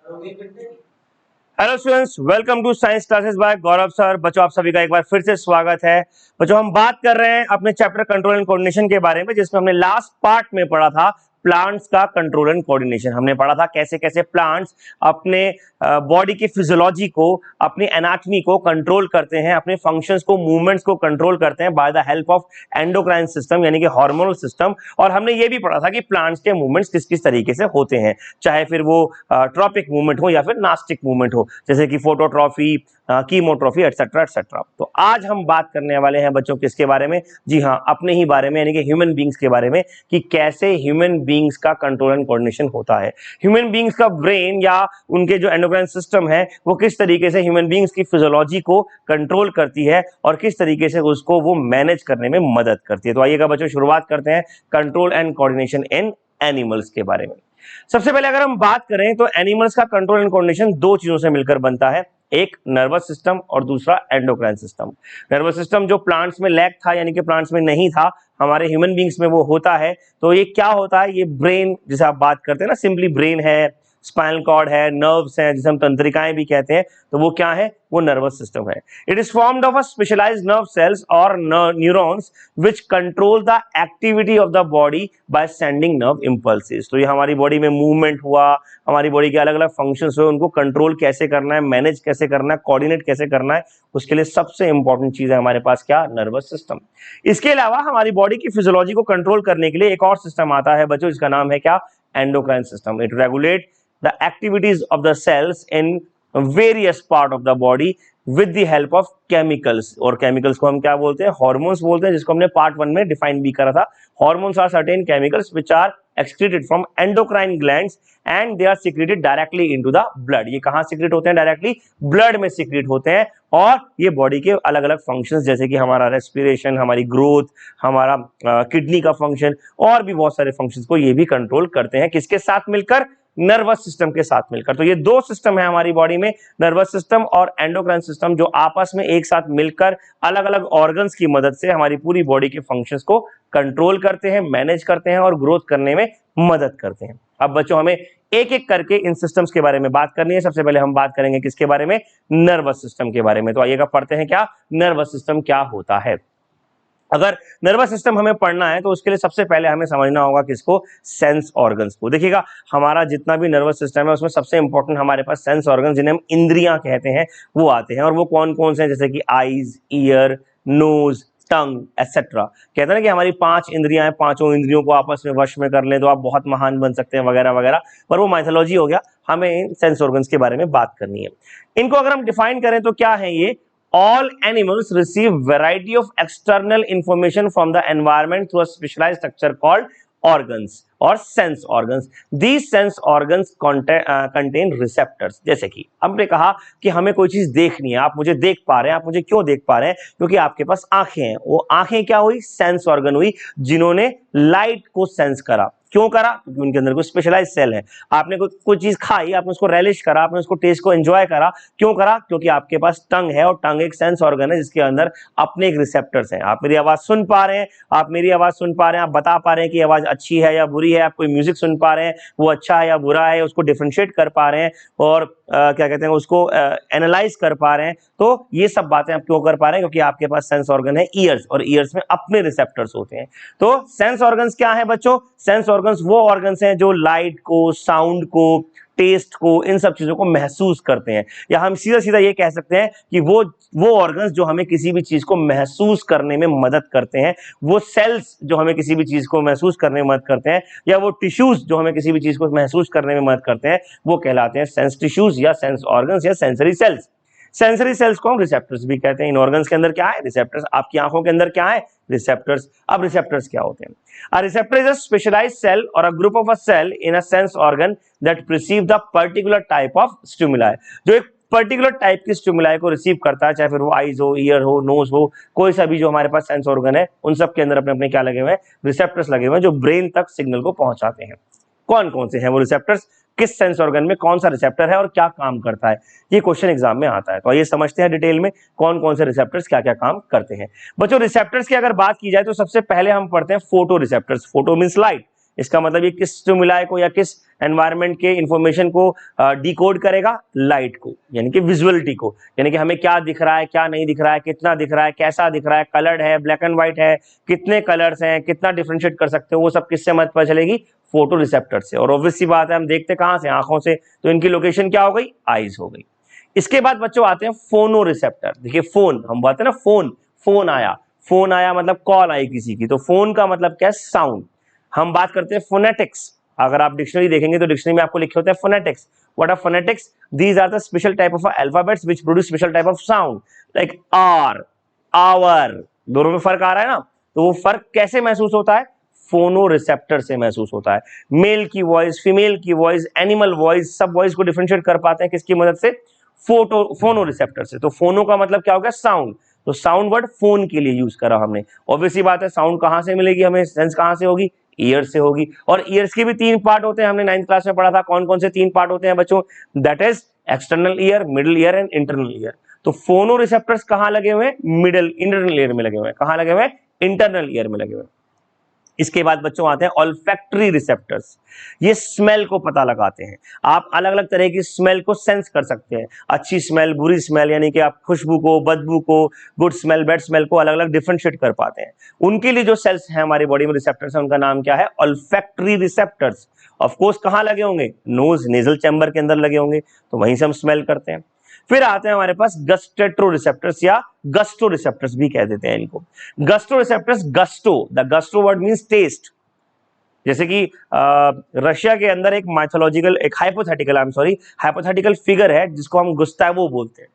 Hello students, welcome to science classes by Gaurav sir. बच्चों, आप सभी का एक बार फिर से स्वागत है। बच्चों, हम बात कर रहे हैं अपने चैप्टर कंट्रोल एंड कोऑर्डिनेशन के बारे में, जिसमें हमने लास्ट पार्ट में पढ़ा था प्लांट्स का कंट्रोल एंड कोऑर्डिनेशन। हमने पढ़ा था कैसे कैसे प्लांट्स अपने बॉडी की फिजियोलॉजी को, अपनी एनाटॉमी को कंट्रोल करते हैं, अपने फंक्शंस को, मूवमेंट्स को कंट्रोल करते हैं by the help of endocrine system, यानी कि हार्मोनल सिस्टम। और हमने ये भी पढ़ा था कि प्लांट्स के मूवमेंट्स किस किस तरीके से होते हैं, चाहे फिर वो ट्रॉपिक मूवमेंट हो या फिर नास्टिक मूवमेंट हो, जैसे कि फोटोट्रॉफी, कीमोट्रॉफी, एटसेट्रा एटसेट्रा। तो आज हम बात करने वाले हैं बच्चों किसके बारे में? जी हाँ, अपने ही बारे में, यानी कि ह्यूमन बींग्स के बारे में, कि कैसे ह्यूमन बींग्स का कंट्रोल एंड कोऑर्डिनेशन होता है। ह्यूमन बींग्स का ब्रेन या उनके जो एंडोक्राइन सिस्टम है वो किस तरीके से ह्यूमन बींग्स की फिजियोलॉजी को कंट्रोल करती है और किस तरीके से उसको वो मैनेज करने में मदद करती है। तो आइएगा बच्चों, शुरुआत करते हैं control and coordination in animals के बारे में। सबसे पहले अगर हम बात करें तो एनिमल्स का कंट्रोल एंड कोऑर्डिनेशन दो चीजों से मिलकर बनता है, एक नर्वस सिस्टम और दूसरा एंडोक्राइन सिस्टम। नर्वस सिस्टम जो प्लांट्स में लैक था, यानी कि प्लांट्स में नहीं था, हमारे ह्यूमन बींग्स में वो होता है। तो ये क्या होता है? ये ब्रेन, जिसे आप बात करते हैं ना, सिंपली ब्रेन है, स्पाइनल कॉर्ड है, नर्व्स हैं, जिसे हम तंत्रिकाएं भी कहते हैं, तो वो क्या है? वो नर्वस सिस्टम है। It is formed of a specialized nerve cells और neurons which control the activity of the body by sending nerve impulses. तो ये हमारी बॉडी में मूवमेंट हुआ, हमारी बॉडी के अलग अलग फंक्शंस हुए, उनको कंट्रोल कैसे करना है, मैनेज कैसे करना है, कोऑर्डिनेट कैसे करना है, उसके लिए सबसे इंपॉर्टेंट चीज है हमारे पास क्या? Nervous system. इसके अलावा हमारी बॉडी की फिजियोलॉजी को कंट्रोल करने के लिए एक और सिस्टम आता है बच्चों, इसका नाम है क्या? Endocrine system. It regulate the activities of the cells in various part of the body with the help of chemicals। और chemicals को हम क्या बोलते हैं? hormones बोलते हैं, जिसको हमने पार्ट 1 में डिफाइन भी करा था। hormones are certain chemicals which are excreted from endocrine glands and they are secreted directly into the blood। ये कहाँ secrete होते हैं? डायरेक्टली ब्लड में secrete होते हैं, और ये बॉडी के अलग अलग फंक्शंस, जैसे कि हमारा रेस्पिरेशन, हमारी ग्रोथ, हमारा किडनी का फंक्शन और भी बहुत सारे फंक्शंस को ये भी कंट्रोल करते हैं। किसके साथ मिलकर? नर्वस सिस्टम के साथ मिलकर। तो ये दो सिस्टम है हमारी बॉडी में, नर्वस सिस्टम और एंडोक्राइन सिस्टम, जो आपस में एक साथ मिलकर अलग अलग ऑर्गन्स की मदद से हमारी पूरी बॉडी के फंक्शंस को कंट्रोल करते हैं, मैनेज करते हैं और ग्रोथ करने में मदद करते हैं। अब बच्चों, हमें एक एक करके इन सिस्टम्स के बारे में बात करनी है। सबसे पहले हम बात करेंगे किसके बारे में? नर्वस सिस्टम के बारे में। तो आइएगा पढ़ते हैं क्या नर्वस सिस्टम क्या होता है। अगर नर्वस सिस्टम हमें पढ़ना है तो उसके लिए सबसे पहले हमें समझना होगा किसको? सेंस ऑर्गन्स को। देखिएगा, हमारा जितना भी नर्वस सिस्टम है उसमें सबसे इंपॉर्टेंट हमारे पास सेंस ऑर्गन, जिन्हें हम इंद्रियां कहते हैं, वो आते हैं। और वो कौन कौन से हैं? जैसे कि आईज, ईयर, नोज, टंग एटसेट्रा। कहते हैं ना कि हमारी 5 इंद्रियां हैं, पांचों इंद्रियों को आपस में वश में कर लें तो आप बहुत महान बन सकते हैं, वगैरह वगैरह। पर वो माइथोलॉजी हो गया, हमें सेंस ऑर्गन्स के बारे में बात करनी है। इनको अगर हम डिफाइन करें तो क्या है ये? All animals receive variety of external information from the environment through a specialized structure called organs or sense organs. These sense organs contain receptors। जैसे कि हमने कहा कि हमें कोई चीज देखनी है, आप मुझे देख पा रहे हैं। आप मुझे क्यों देख पा रहे हैं? क्योंकि आपके पास आंखें हैं। वो आंखें क्या हुई? सेंस ऑर्गन हुई, जिन्होंने लाइट को सेंस करा। क्यों करा? क्योंकि उनके अंदर कोई स्पेशलाइज सेल है। आपने कोई चीज खाई, आपने उसको रेलिश करा, आपने उसको टेस्ट को एंजॉय करा। क्यों करा? क्योंकि आपके पास टंग है, और टंग एक सेंस ऑर्गन है जिसके अंदर अपने एक रिसेप्टर्स हैं। आप मेरी आवाज सुन पा रहे हैं, आप मेरी आवाज सुन पा रहे हैं, आप बता पा रहे हैं कि आवाज अच्छी है या बुरी है। आप कोई म्यूजिक सुन पा रहे हैं, वो अच्छा है या बुरा है, उसको डिफरेंशिएट कर पा रहे हैं, और क्या कहते हैं, उसको एनालाइज कर पा रहे हैं। तो ये सब बातें आप क्यों कर पा रहे हैं? क्योंकि आपके पास सेंस ऑर्गन है ईयर्स, और ईयर्स में अपने रिसेप्टर्स होते हैं। तो सेंस ऑर्गन्स क्या है बच्चों? सेंस ऑर्गन्स वो ऑर्गन्स हैं जो लाइट को, साउंड को, टेस्ट को, इन सब चीजों को महसूस करते हैं। या हम सीधा सीधा ये कह सकते हैं कि वो ऑर्गन्स जो हमें किसी भी चीज को महसूस करने में मदद करते हैं, वो सेल्स जो हमें किसी भी चीज को महसूस करने में मदद करते हैं, या वो टिश्यूज जो हमें किसी भी चीज को महसूस करने में मदद करते हैं, वो कहलाते हैं सेंस टिश्यूज या सेंस ऑर्गन्स या सेंसरी सेल्स। सेंसरी सेल्स को हम रिसेप्टर्स भी कहते हैं। इन ऑर्गन्स के अंदर क्या है? रिसेप्टर्स। आपकी आंखों के अंदर क्या है? रिसेप्टर्स। अब रिसेप्टर्स क्या होते हैं? A receptor is a specialized cell or a group of a cell in a sense organ that perceive the particular type of stimuli। जो एक पर्टिकुलर टाइप की स्टिमुलाई को रिसीव करता है, चाहे फिर वो आईज हो, ईयर हो, नोज हो, कोई सा भी जो हमारे पास सेंस ऑर्गन है, उन सब के अंदर अपने अपने क्या लगे हुए हैं? रिसेप्टर्स लगे हुए हैं, जो ब्रेन तक सिग्नल को पहुंचाते हैं। कौन कौन से हैं वो रिसेप्टर्स? किस सेंस ऑर्गन में कौन सा रिसेप्टर है और क्या काम करता है? ये क्वेश्चन एग्जाम में आता है। तो ये समझते हैं डिटेल में कौन कौन से रिसेप्टर्स क्या क्या काम करते हैं। बच्चों, रिसेप्टर्स की अगर बात की जाए तो सबसे पहले हम पढ़ते हैं photo receptors. Photo means light, इसका मतलब ये किस स्टिमुलाई को या किस एनवायरनमेंट के इंफॉर्मेशन को डिकोड करेगा, लाइट को, यानी कि विजुअलिटी को, यानी कि हमें क्या दिख रहा है, क्या नहीं दिख रहा है, कितना दिख रहा है, कैसा दिख रहा है, कलर्ड है, ब्लैक एंड व्हाइट है, कितने कलर्स हैं, कितना डिफरेंशिएट कर सकते हो, वो सब किससे हमें पता चलेगी, फोटो रिसेप्टर से। और ऑब्वियस सी बात है हम देखते कहां से, आंखों से, तो इनकी लोकेशन क्या हो गई, आईज हो गई। इसके बाद बच्चों आते हैं फोनो रिसेप्टर। देखिए फोन, हम बात है ना फोन, फोन आया मतलब कॉल आई किसी की, तो फोन का मतलब क्या है, साउंड। हम बात करते हैं फोनेटिक्स। अगर आप डिक्शनरी देखेंगे तो डिक्शनरी में आपको लिखे होते हैं phonetics. What are phonetics? These are the special type of alphabets which produce special type of sound like are, our. दोनों में फर्क आ रहा है ना, तो वो फर्क कैसे महसूस होता है, फोनो रिसेप्टर से महसूस होता है। मेल की वॉइस, फीमेल की वॉइस, एनिमल वॉइस, सब वॉइस को डिफरेंशिएट कर पाते हैं किसकी मदद से, फोनो रिसेप्टर से। तो फोनो का मतलब क्या हो गया, साउंड। तो साउंड वर्ड फोन के लिए यूज करा हमने। ऑब्वियसली बात है साउंड कहां से मिलेगी हमें, सेंस कहां से होगी, ईयर से होगी। और ईयर्स के भी 3 पार्ट होते हैं, हमने 9th क्लास में पढ़ा था। कौन कौन से 3 पार्ट होते हैं बच्चों, that is external ear, middle ear and internal ear. तो फोनो रिसेप्टर्स कहां लगे हुए हैं, मिडिल इंटरनल ईयर में लगे हुए हैं। कहां लगे हुए हैं, इंटरनल ईयर में लगे हुए हैं। इसके बाद बच्चों आते हैं ऑल्फैक्टरी रिसेप्टर्स। ये स्मेल को पता लगाते हैं। आप अलग अलग तरह की स्मेल को सेंस कर सकते हैं, अच्छी स्मेल, बुरी स्मेल, यानी कि आप खुशबू को, बदबू को, गुड स्मेल, बैड स्मेल को अलग अलग डिफरेंशिएट कर पाते हैं। उनके लिए जो सेल्स हैं हमारी बॉडी में, रिसेप्टर्स हैं, उनका नाम क्या है, ऑल्फैक्टरी रिसेप्टर्स। ऑफ कोर्स कहां लगे होंगे, नोज, नेजल चैम्बर के अंदर लगे होंगे, तो वहीं से हम स्मेल करते हैं। फिर आते हैं हमारे पास गस्टेट्रो रिसेप्टर्स या गस्टो रिसेप्टर्स भी कह देते हैं इनको। Gusto receptors, gusto, the gusto word means taste. जैसे कि रशिया के अंदर एक माइथोलॉजिकल, एक हाइपोथेटिकल फिगर है जिसको हम गुस्तावो बोलते हैं।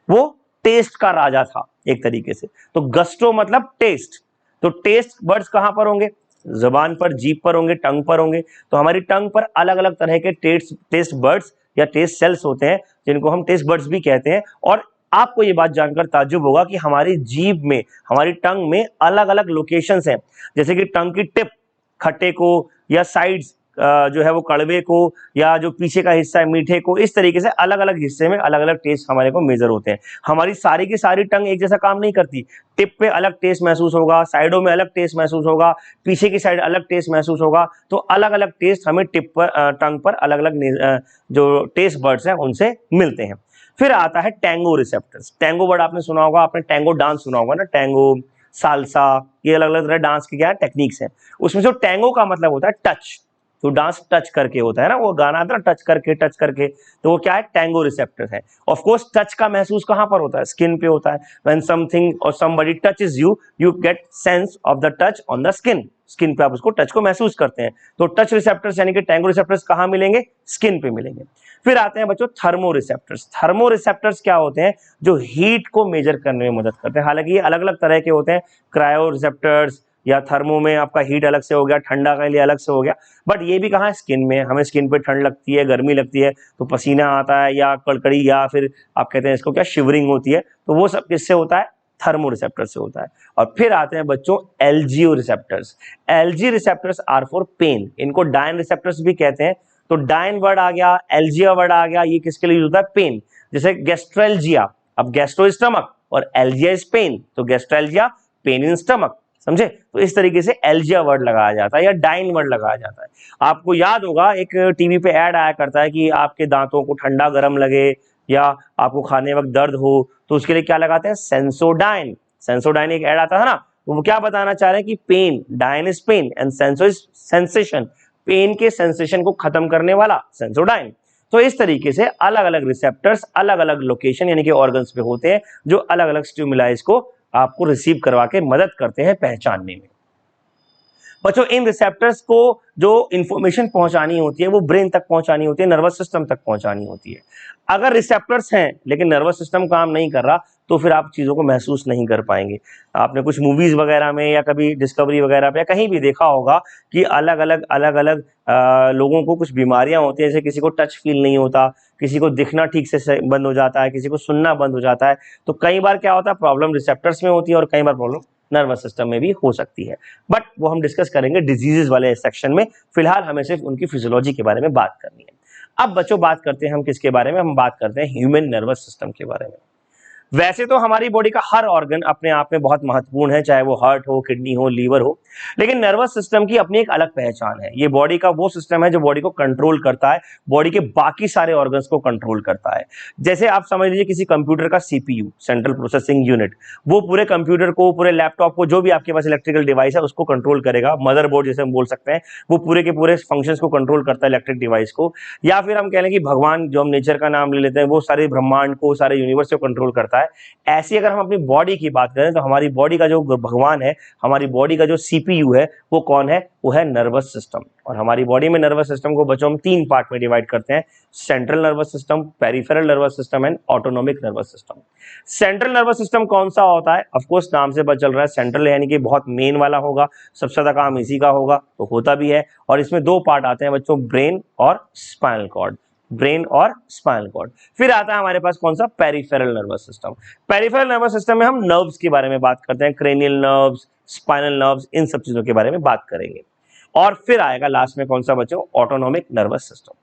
वो टेस्ट का राजा था एक तरीके से। तो गस्टो मतलब टेस्ट। तो टेस्ट बर्ड्स कहां पर होंगे, जबान पर, जीभ पर होंगे, टंग पर होंगे। तो हमारी टंग पर अलग अलग तरह के टेस्ट बर्ड्स या टेस्ट सेल्स होते हैं जिनको हम टेस्ट बर्ड्स भी कहते हैं। और आपको ये बात जानकर ताज्जुब होगा कि हमारी जीभ में, हमारी टंग में अलग अलग लोकेशंस हैं। जैसे कि टंग की टिप खट्टे को, या साइड्स जो है वो कड़वे को, या जो पीछे का हिस्सा है मीठे को, इस तरीके से अलग अलग हिस्से में अलग अलग टेस्ट हमारे को मेजर होते हैं। हमारी सारी की सारी टंग एक जैसा काम नहीं करती। टिप पे अलग टेस्ट महसूस होगा, साइडों में अलग टेस्ट महसूस होगा, पीछे की साइड अलग टेस्ट महसूस होगा। तो अलग अलग टेस्ट हमें टिप पर, टंग पर अलग अलग जो टेस्ट बर्ड्स हैं उनसे मिलते हैं। फिर आता है टैंगो रिसेप्टर्स। टैंगो वर्ड आपने सुना होगा, आपने टैंगो डांस सुना होगा ना, टैंगो, सालसा, ये अलग अलग तरह डांस की क्या है, टेक्निक्स हैं। उसमें जो टैंगो का मतलब होता है टच, तो डांस टच करके होता है ना, वो गाना आता है ना, टच करके, तो वो क्या है, टैंगो रिसेप्टर है। ऑफ कोर्स टच का महसूस कहां पर होता है, स्किन पे होता है। व्हेन समथिंग और somebody touches you, you get sense of the touch on the skin. Skin पे आप उसको टच को महसूस करते हैं। तो टच रिसेप्टर्स यानी कि टैंगो रिसेप्टर्स कहां मिलेंगे, स्किन पे मिलेंगे। फिर आते हैं बच्चों थर्मो रिसेप्टर्स। थर्मो रिसेप्टर्स क्या होते हैं, जो हीट को मेजर करने में मदद करते हैं। हालांकि ये अलग अलग तरह के होते हैं, क्रायो रिसेप्टर्स, या थर्मो में आपका हीट अलग से हो गया, ठंडा के लिए अलग से हो गया। बट ये भी कहाँ है, स्किन में। हमें स्किन पे ठंड लगती है, गर्मी लगती है, तो पसीना आता है, या कड़कड़ी, या फिर आप कहते हैं इसको क्या, शिवरिंग होती है, तो वो सब किससे होता है, थर्मो रिसेप्टर से होता है। और फिर आते हैं बच्चों algo receptors. Algi receptors are for pain. इनको डायन रिसेप्टर्स भी कहते हैं। तो डायन वर्ड आ गया, एलजिया वर्ड आ गया, ये किसके लिए यूज होता है, पेन। जैसे गैस्ट्रेल्जिया, अब गैस्ट्रो इज स्टमक और एलजिया इज पेन, तो गैस्ट्रेल्जिया, पेन इन स्टमक, समझे। तो इस तरीके से एलजिया वर्ड लगाया जाता है या डाइन वर्ड लगाया जाता है। आपको याद होगा एक टीवी पे ऐड आया करता है कि आपके दांतों को ठंडा गर्म लगे, या आपको खाने वक्त दर्द हो, तो उसके लिए क्या लगाते हैं, सेंसोडाइन। सेंसोडाइन एक ऐड आता है ना, तो वो क्या बताना चाह रहे हैं कि pain, dyne is pain and senso is sensation, pain के सेंसेशन को खत्म करने वाला सेंसोडाइन। तो इस तरीके से अलग अलग रिसेप्टर्स अलग अलग लोकेशन यानी कि ऑर्गन्स पे होते हैं, जो अलग अलग स्टिमुलाइज को आपको रिसीव करवा के मदद करते हैं पहचानने में। बच्चों इन रिसेप्टर्स को जो इंफॉर्मेशन पहुंचानी होती है वो ब्रेन तक पहुंचानी होती है, नर्वस सिस्टम तक पहुंचानी होती है। अगर रिसेप्टर्स हैं लेकिन नर्वस सिस्टम काम नहीं कर रहा, तो फिर आप चीजों को महसूस नहीं कर पाएंगे। आपने कुछ मूवीज वगैरह में या कभी डिस्कवरी वगैरह पे या कहीं भी देखा होगा कि अलग अलग लोगों को कुछ बीमारियां होती हैं, जैसे किसी को टच फील नहीं होता, किसी को दिखना ठीक से बंद हो जाता है, किसी को सुनना बंद हो जाता है। तो कई बार क्या होता है, प्रॉब्लम रिसेप्टर्स में होती है और कई बार प्रॉब्लम नर्वस सिस्टम में भी हो सकती है। बट वो हम डिस्कस करेंगे डिजीजेस वाले सेक्शन में। फिलहाल हमें सिर्फ उनकी फिजियोलॉजी के बारे में बात करनी है। अब बच्चों बात करते हैं हम किसके बारे में, हम बात करते हैं ह्यूमन नर्वस सिस्टम के बारे में। वैसे तो हमारी बॉडी का हर ऑर्गन अपने आप में बहुत महत्वपूर्ण है, चाहे वो हार्ट हो, किडनी हो, लीवर हो, लेकिन नर्वस सिस्टम की अपनी एक अलग पहचान है। ये बॉडी का वो सिस्टम है जो बॉडी को कंट्रोल करता है, बॉडी के बाकी सारे ऑर्गन्स को कंट्रोल करता है। जैसे आप समझ लीजिए किसी कंप्यूटर का सीपीयू, सेंट्रल प्रोसेसिंग यूनिट, वो पूरे कंप्यूटर को, पूरे लैपटॉप को, जो भी आपके पास इलेक्ट्रिकल डिवाइस है उसको कंट्रोल करेगा। मदरबोर्ड जैसे हम बोल सकते हैं, वो पूरे के पूरे फंक्शंस को कंट्रोल करता है इलेक्ट्रिक डिवाइस को। या फिर हम कह लें कि भगवान, जो हम नेचर का नाम ले लेते हैं, वो सारे ब्रह्मांड को, सारे यूनिवर्स को कंट्रोल करता है। ऐसी अगर हम अपनी बॉडी की बात करें तो हमारी बॉडी का जो भगवान है, हमारी बॉडी का जो सीपीयू है, वो कौन है? वो है नर्वस सिस्टम। और हमारी बॉडी में नर्वस सिस्टम को बच्चों हम 3 पार्ट में डिवाइड करते हैं: central nervous system, peripheral nervous system and autonomic nervous system. Central nervous system कौन सा होता है? ऑफ कोर्स नाम से पता चल रहा है, सेंट्रल यानी कि बहुत मेन वाला होगा, सबसे ज्यादा काम इसी का होगा, तो होता भी है। और इसमें 2 पार्ट आते हैं बच्चों, ब्रेन और स्पाइनल कॉर्ड। ब्रेन और स्पाइनल कॉर्ड। फिर आता है हमारे पास कौन सा? Peripheral nervous system. Peripheral nervous system में हम नर्व्स के बारे में बात करते हैं, क्रेनियल नर्व्स, स्पाइनल नर्व्स, इन सब चीजों के बारे में बात करेंगे। और फिर आएगा लास्ट में कौन सा बच्चों? Autonomic nervous system.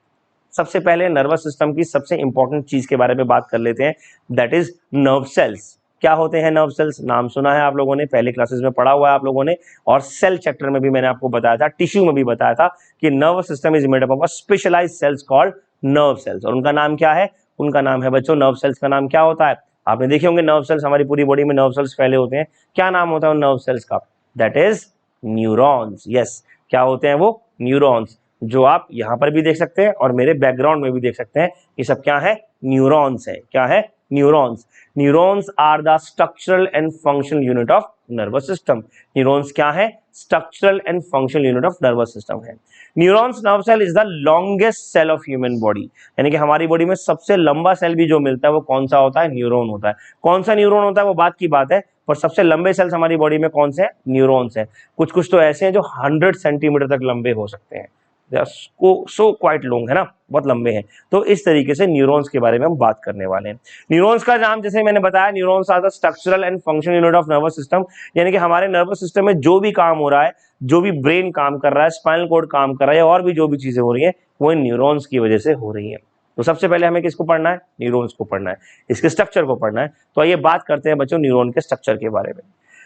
सबसे पहले नर्वस सिस्टम की सबसे इंपॉर्टेंट चीज के बारे में बात कर लेते हैं, दैट इज नर्व सेल्स। क्या होते हैं नर्व सेल्स? नाम सुना है आप लोगों ने, पहले क्लासेस में पढ़ा हुआ है आप लोगों ने, और सेल चैप्टर में भी मैंने आपको बताया था, टिश्यू में भी बताया था कि nerve system is made up of specialized cells called nerve cells. और उनका नाम क्या है? उनका नाम है बच्चों, नर्व सेल्स का नाम क्या होता है? आपने देखे होंगे नर्व सेल्स, हमारी पूरी बॉडी में नर्व सेल्स फैले होते हैं। क्या नाम होता है उन नर्व सेल्स का? That is neurons. यस, क्या होते हैं वो? न्यूरॉन्स, जो आप यहां पर भी देख सकते हैं और मेरे बैकग्राउंड में भी देख सकते हैं। ये सब क्या है? न्यूरॉन्स है। क्या है? Neurons. Neurons are the structural and functional unit of nervous system. Neurons क्या है? Structural and functional unit of nervous system है। Neurons nerve cell is the longest cell of human body, यानी कि हमारी बॉडी में सबसे लंबा सेल भी जो मिलता है वो कौन सा होता है? न्यूरॉन होता है। कौन सा न्यूरॉन होता है वो बात की बात है, पर सबसे लंबे सेल्स हमारी बॉडी में कौन से हैं? न्यूरॉन्स हैं। कुछ कुछ तो ऐसे हैं जो 100 सेंटीमीटर तक लंबे हो सकते हैं, सो क्वाइट लॉन्ग है ना, बहुत लंबे हैं। तो इस तरीके से न्यूरॉन्स के बारे में हम बात करने वाले हैं। न्यूरॉन्स का नाम जैसे मैंने बताया, neurons are the structural and functional unit of nervous system, यानी कि हमारे नर्वस सिस्टम में जो भी काम हो रहा है, जो भी ब्रेन काम कर रहा है, स्पाइनल कॉर्ड काम कर रहा है, और भी जो भी चीजें हो रही है वो इन न्यूरॉन्स की वजह से हो रही है। तो सबसे पहले हमें किसको पढ़ना है? न्यूरॉन्स को पढ़ना है, इसके स्ट्रक्चर को पढ़ना है। तो आइए बात करते हैं बच्चों न्यूरॉन के स्ट्रक्चर के बारे में।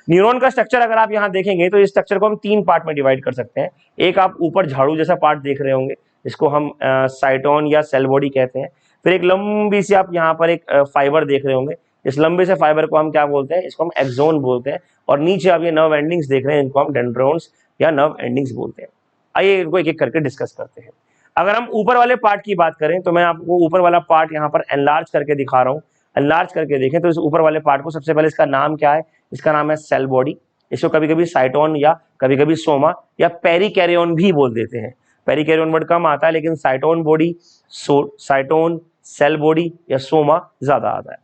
न्यूरॉन का स्ट्रक्चर अगर आप यहां देखेंगे तो इस स्ट्रक्चर को हम 3 पार्ट में डिवाइड कर सकते हैं। एक आप ऊपर झाड़ू जैसा पार्ट देख रहे होंगे, इसको हम साइटोन या सेल बॉडी कहते हैं। फिर एक लंबी सी आप यहाँ पर एक फाइबर देख रहे होंगे, इस लंबे से फाइबर को हम क्या बोलते हैं? इसको हम एक्सोन बोलते हैं। और नीचे आप ये नर्व एंडिंग्स देख रहे हैं, इनको हम डेंड्रोन्स या नर्व एंडिंग्स बोलते हैं। आइए इनको एक एक करके डिस्कस करते हैं। अगर हम ऊपर वाले पार्ट की बात करें तो मैं आपको ऊपर वाला पार्ट यहाँ पर एनलार्ज करके दिखा रहा हूँ। एनलार्ज करके देखें तो इस ऊपर वाले पार्ट को सबसे पहले इसका नाम क्या है? इसका नाम है सेल बॉडी। इसको कभी कभी साइटोन या कभी कभी सोमा या पेरिकैरियोन भी बोल देते हैं। पेरिकैरियोन वर्ड कम आता है, लेकिन cyton body, cyton, cell body या सोमा ज्यादा आता है।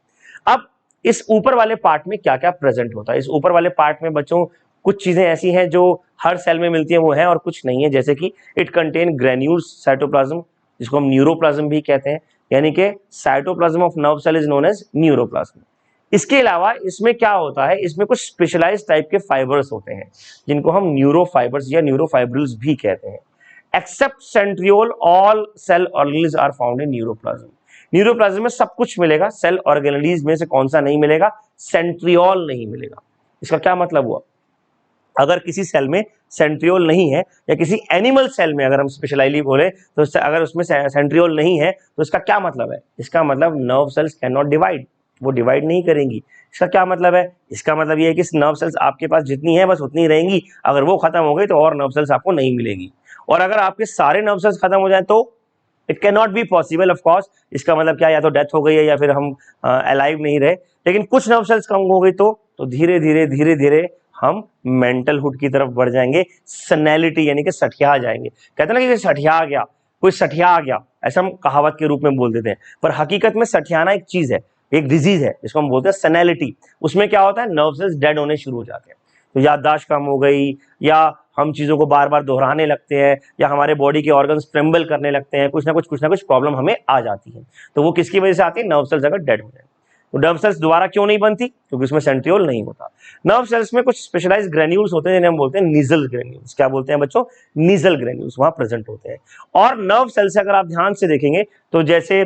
अब इस ऊपर वाले पार्ट में क्या क्या प्रेजेंट होता है? इस ऊपर वाले पार्ट में बच्चों कुछ चीजें ऐसी हैं जो हर सेल में मिलती हैं वो है, और कुछ नहीं है। जैसे कि इट कंटेन ग्रेन्यूल्स साइटोप्लाज्म, जिसको हम न्यूरोप्लाज्म भी कहते हैं, यानी कि cytoplasm of nerve cell is known as neuroplasm. इसके अलावा इसमें क्या होता है? इसमें कुछ स्पेशलाइज्ड टाइप के फाइबर्स होते हैं जिनको हम न्यूरोफाइबर्स या न्यूरोफाइब्रिल्स भी कहते हैं। Except centriole, all cell organelles are found in neuroplasm. Neuroplasm में सब कुछ मिलेगा, सेल ऑर्गेनेल्स में से कौन सा नहीं मिलेगा? सेंट्रियोल नहीं मिलेगा। इसका क्या मतलब हुआ? अगर किसी सेल में सेंट्रियोल नहीं है, या किसी एनिमल सेल में अगर हम स्पेशलाइजली बोले तो अगर उसमें सेंट्रियोल नहीं है तो इसका क्या मतलब है? इसका मतलब nerve cells can not divide, वो डिवाइड नहीं करेंगी। इसका क्या मतलब है? इसका मतलब ये है कि नर्व सेल्स आपके पास जितनी है बस उतनी रहेंगी, अगर वो खत्म हो गई तो और नर्व सेल्स आपको नहीं मिलेगी। और अगर आपके सारे नर्व सेल्स खत्म हो जाए तो it can not be possible of course. इसका मतलब क्या? या तो डेथ हो गई है या फिर हम अलाइव नहीं रहे। लेकिन कुछ नर्व सेल्स कम हो गई तो धीरे धीरे धीरे धीरे हम मेंटल हुड की तरफ बढ़ जाएंगे, सनैलिटी यानी कि सठिया जाएंगे। कहते हैं ना कि सठिया गया, कोई सठिया गया, ऐसा हम कहावत के रूप में बोल देते हैं, पर हकीकत में सठियाना एक चीज है, एक डिजीज है जिसको हम बोलते हैं सनैलिटी। उसमें क्या होता है? नर्व सेल्स डेड होने शुरू हो जाते हैं, तो याददाश्त कम हो गई, या हम चीजों को बार बार दोहराने लगते हैं, या हमारे बॉडी के ऑर्गन्स ट्रेम्बल करने लगते हैं, कुछ ना कुछ प्रॉब्लम हमें आ जाती है। तो वो किसकी वजह से आती है? नर्व सेल्स अगर डेड हो जाए। तो नर्व सेल्स दोबारा क्यों नहीं बनती? क्योंकि उसमें सेंट्रियोल नहीं होता। नर्व सेल्स में कुछ स्पेशलाइज्ड ग्रेन्यूल्स होते हैं जिन्हें हम बोलते हैं नीजल ग्रेन्यूल्स। क्या बोलते हैं बच्चों? नीजल ग्रेन्यूल्स वहां प्रेजेंट होते हैं। और नर्व सेल्स अगर आप ध्यान से देखेंगे तो जैसे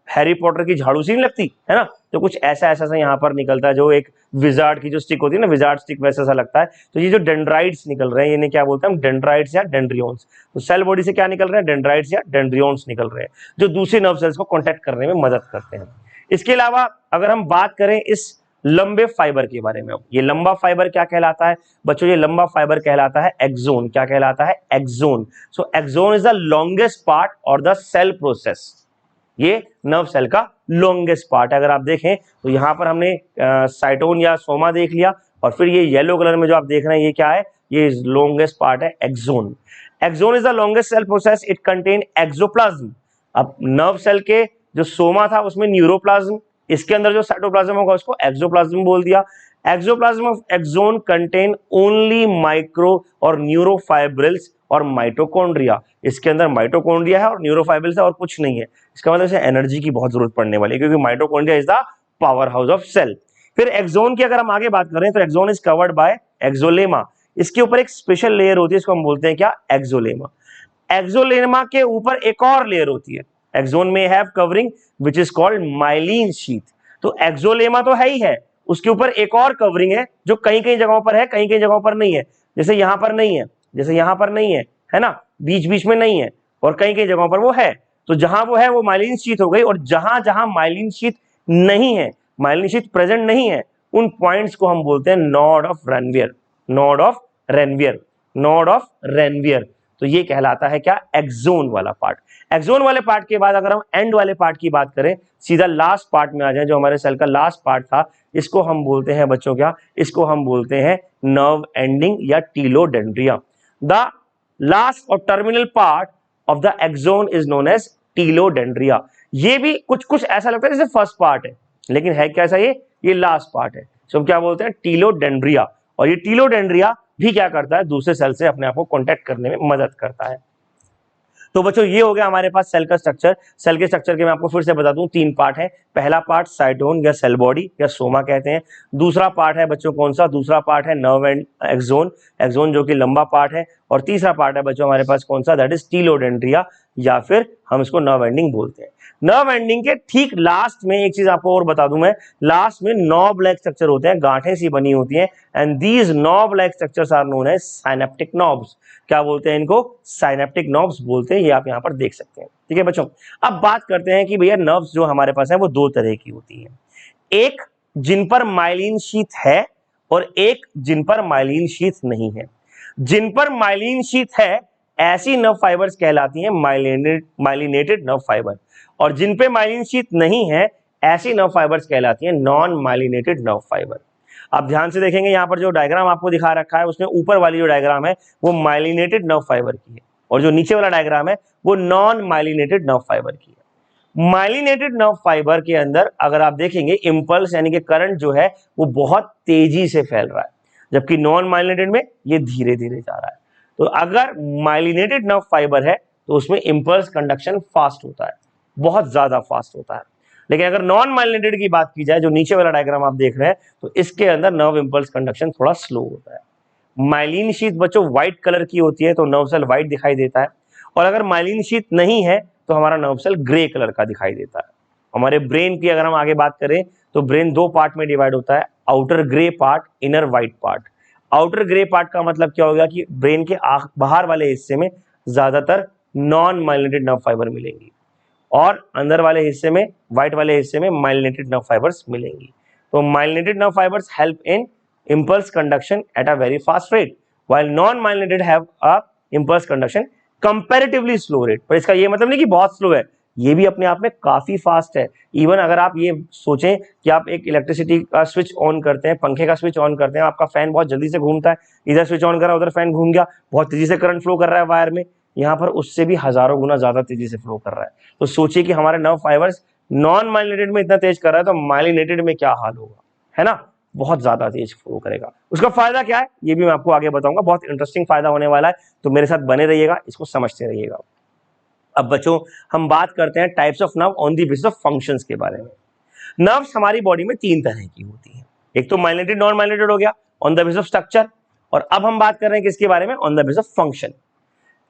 हैरी पॉटर की झाड़ू सी नहीं लगती है ना, तो कुछ ऐसा ऐसा सा यहाँ पर निकलता है, जो एक विजार्ड की जो स्टिक होती है ना, विजार्ड स्टिक वैसा सा लगता है। तो ये जो डेंड्राइट्स निकल रहे हैं, इन्हें क्या बोलते हैं हम, डेंड्राइट्स या डेंड्रियोन्स। तो सेल बॉडी से क्या निकल रहे हैं, डेंड्राइट्स या डेंड्रियोन्स निकल रहे हैं, जो दूसरे नर्व सेल्स को कॉन्टेक्ट करने में मदद करते हैं। इसके अलावा अगर हम बात करें इस लंबे फाइबर के बारे में, ये लंबा फाइबर क्या कहलाता है बच्चों, ये लंबा फाइबर कहलाता है एक्सोन। क्या कहलाता है, axon. So axon is the longest part और द सेल प्रोसेस, ये नर्व सेल का लॉन्गेस्ट पार्ट है। अगर आप देखें तो यहां पर हमने साइटोन या सोमा देख लिया, और फिर ये येलो कलर में जो आप देख रहे हैं ये क्या है, ये लॉन्गेस्ट पार्ट है axon. Axon is the longest cell process, it contain axoplasm. अब नर्व सेल के जो सोमा था उसमें न्यूरोप्लाज्म, इसके अंदर जो साइटोप्लाज्म होगा उसको एक्सोप्लाज्म बोल दिया। Axoplasm of axon contain only micro और न्यूरोफाइब्रिल्स और माइटोकॉन्ड्रिया। इसके अंदर माइटोकॉन्ड्रिया है और न्यूरोफाइब्रिल्स है और कुछ नहीं है। इसका मतलब इसे एनर्जी की बहुत जरूरत पड़ने वाली है, क्योंकि mitochondria is the power house of cell. फिर एक्सोन की अगर हम आगे बात करें तो axon is covered by axolemma. इसके ऊपर एक स्पेशल लेयर होती है, इसको हम बोलते हैं क्या, एक्सोलेमा। एक्सोलेमा के ऊपर एक और लेयर होती है, एक्सोन में have covering which is called myelin sheath. तो एक्सोलेमा तो है ही है, उसके ऊपर एक और कवरिंग है जो कई कई जगहों पर है, कई कई जगहों पर नहीं है। जैसे यहां पर नहीं है, जैसे यहां पर नहीं है ना, बीच बीच में नहीं है, और कई कई जगहों पर वो है। तो जहां वो है वो माइलिन शीथ हो गई, और जहां जहां माइलिन शीथ नहीं है, माइलिन शीथ प्रेजेंट नहीं है, उन पॉइंट्स को हम बोलते हैं node of Ranvier. Node of Ranvier, node of Ranvier. तो ये कहलाता है क्या, एक्सोन वाला पार्ट। एक्सोन वाले पार्ट के बाद अगर हम एंड वाले पार्ट की बात करें, सीधा लास्ट पार्ट में आ जाए, जो हमारे सेल का लास्ट पार्ट था, इसको हम बोलते हैं बच्चों क्या, इसको हम बोलते हैं नर्व एंडिंग या टीलोडेंड्रिया। द लास्ट और terminal part of the axon is known as telodendria. ये भी कुछ कुछ ऐसा लगता है जैसे फर्स्ट पार्ट है, लेकिन है कैसा, ये लास्ट पार्ट है। तो हम क्या बोलते हैं, टीलोडेंड्रिया। और ये टीलोडेंड्रिया भी क्या करता है, दूसरे सेल से अपने आप को कांटेक्ट करने में मदद करता है। तो बच्चों ये हो गया हमारे पास सेल का स्ट्रक्चर। सेल के स्ट्रक्चर के मैं आपको फिर से बता दूं, 3 पार्ट है। पहला पार्ट साइटोन या सेल बॉडी या सोमा कहते हैं। दूसरा पार्ट है बच्चों कौन सा, दूसरा पार्ट है नर्व एंड एक्सोन, एक्सोन जो कि लंबा पार्ट है। और तीसरा पार्ट है बच्चों हमारे पास कौन सा, दैट इज टीलोडेंड्रिया, या फिर हम इसको नर्व एंडिंग बोलते हैं। नर्व एंडिंग के ठीक लास्ट में एक चीज आपको और बता दूं मैं, लास्ट में नॉब लाइक स्ट्रक्चर होते हैं, गांठें सी बनी होती हैं, and these knob like structures are known as synaptic knobs. क्या बोलते हैं इनको, साइनेप्टिक नॉब्स बोलते हैं। ये आप यहां पर देख सकते हैं। ठीक है बच्चों, अब बात करते हैं कि भैया नर्व्स जो हमारे पास है वो 2 तरह की होती है, एक जिन पर माइलिन शीथ है और एक जिन पर माइलिन शीथ नहीं है। जिन पर माइलिन शीथ है ऐसी नर्व फाइबर्स कहलाती हैं माइलिनेटेड नर्व फाइबर, और जिन पे माइलिन शीथ नहीं है ऐसी नर्व फाइबर्स कहलाती हैं नॉन माइलिनेटेड नर्व फाइबर। आप ध्यान से देखेंगे यहां पर जो डायग्राम आपको दिखा रखा है उसमें ऊपर वाली जो डायग्राम है वो माइलिनेटेड नर्व फाइबर की है, और जो नीचे वाला डायग्राम है वो नॉन माइलिनेटेड नर्व फाइबर की है। माइलिनेटेड नर्व फाइबर के अंदर अगर आप देखेंगे इम्पल्स यानी कि करंट जो है वो बहुत तेजी से फैल रहा है, जबकि नॉन माइलिनेटेड में ये धीरे धीरे जा रहा है। तो अगर माइलिनेटेड नर्व फाइबर है तो उसमें इम्पल्स कंडक्शन फास्ट होता है, बहुत ज्यादा फास्ट होता है। लेकिन अगर नॉन माइलिनेटेड की बात की जाए, जो नीचे वाला डायग्राम आप देख रहे हैं, तो इसके अंदर नर्व इम्पल्स कंडक्शन थोड़ा स्लो होता है। माइलिन शीथ बच्चों व्हाइट कलर की होती है तो नर्व सेल व्हाइट दिखाई देता है, और अगर माइलिन शीथ नहीं है तो हमारा नर्व सेल ग्रे कलर का दिखाई देता है। हमारे ब्रेन की अगर हम आगे बात करें तो ब्रेन 2 पार्ट में डिवाइड होता है, outer grey part, inner white part. Outer grey part का मतलब क्या होगा कि ब्रेन के बाहर वाले हिस्से में ज्यादातर नॉन माइलिनेटेड नर्व फाइबर मिलेंगी, और अंदर वाले हिस्से में, व्हाइट वाले हिस्से में माइलिनेटेड नर्व फाइबर्स मिलेंगी। तो myelinated nerve fibres help in impulse conduction at a very fast rate, while non-myelinated have a impulse conduction comparatively slow rate। पर इसका ये मतलब नहीं कि बहुत स्लो है, ये भी अपने आप में काफी फास्ट है। इवन अगर आप ये सोचें कि आप एक इलेक्ट्रिसिटी का स्विच ऑन करते हैं, पंखे का स्विच ऑन करते हैं, आपका फैन बहुत जल्दी से घूमता है, इधर स्विच ऑन करा उधर फैन घूम गया, बहुत तेजी से करंट फ्लो कर रहा है वायर में, यहाँ पर उससे भी हजारों गुना ज्यादा तेजी से फ्लो कर रहा है। तो सोचिए कि हमारे नर्व फाइबर्स नॉन माइलिनेटेड में इतना तेज कर रहा है तो माइलिनेटेड में क्या हाल होगा, है ना, बहुत ज्यादा तेज फ्लो करेगा। उसका फायदा क्या है ये भी मैं आपको आगे बताऊंगा, बहुत इंटरेस्टिंग फायदा होने वाला है, तो मेरे साथ बने रहिएगा, इसको समझते रहिएगा। अब बच्चों हम बात करते हैं types of nerve on the basis of functions के बारे में। नर्व्स हमारी बॉडी में 3 तरह की होती हैं, एक तो माइलिनेटेड नॉन माइलिनेटेड हो गया on the basis of structure, और अब हम बात कर रहे हैं किसके बारे में, on the basis of function.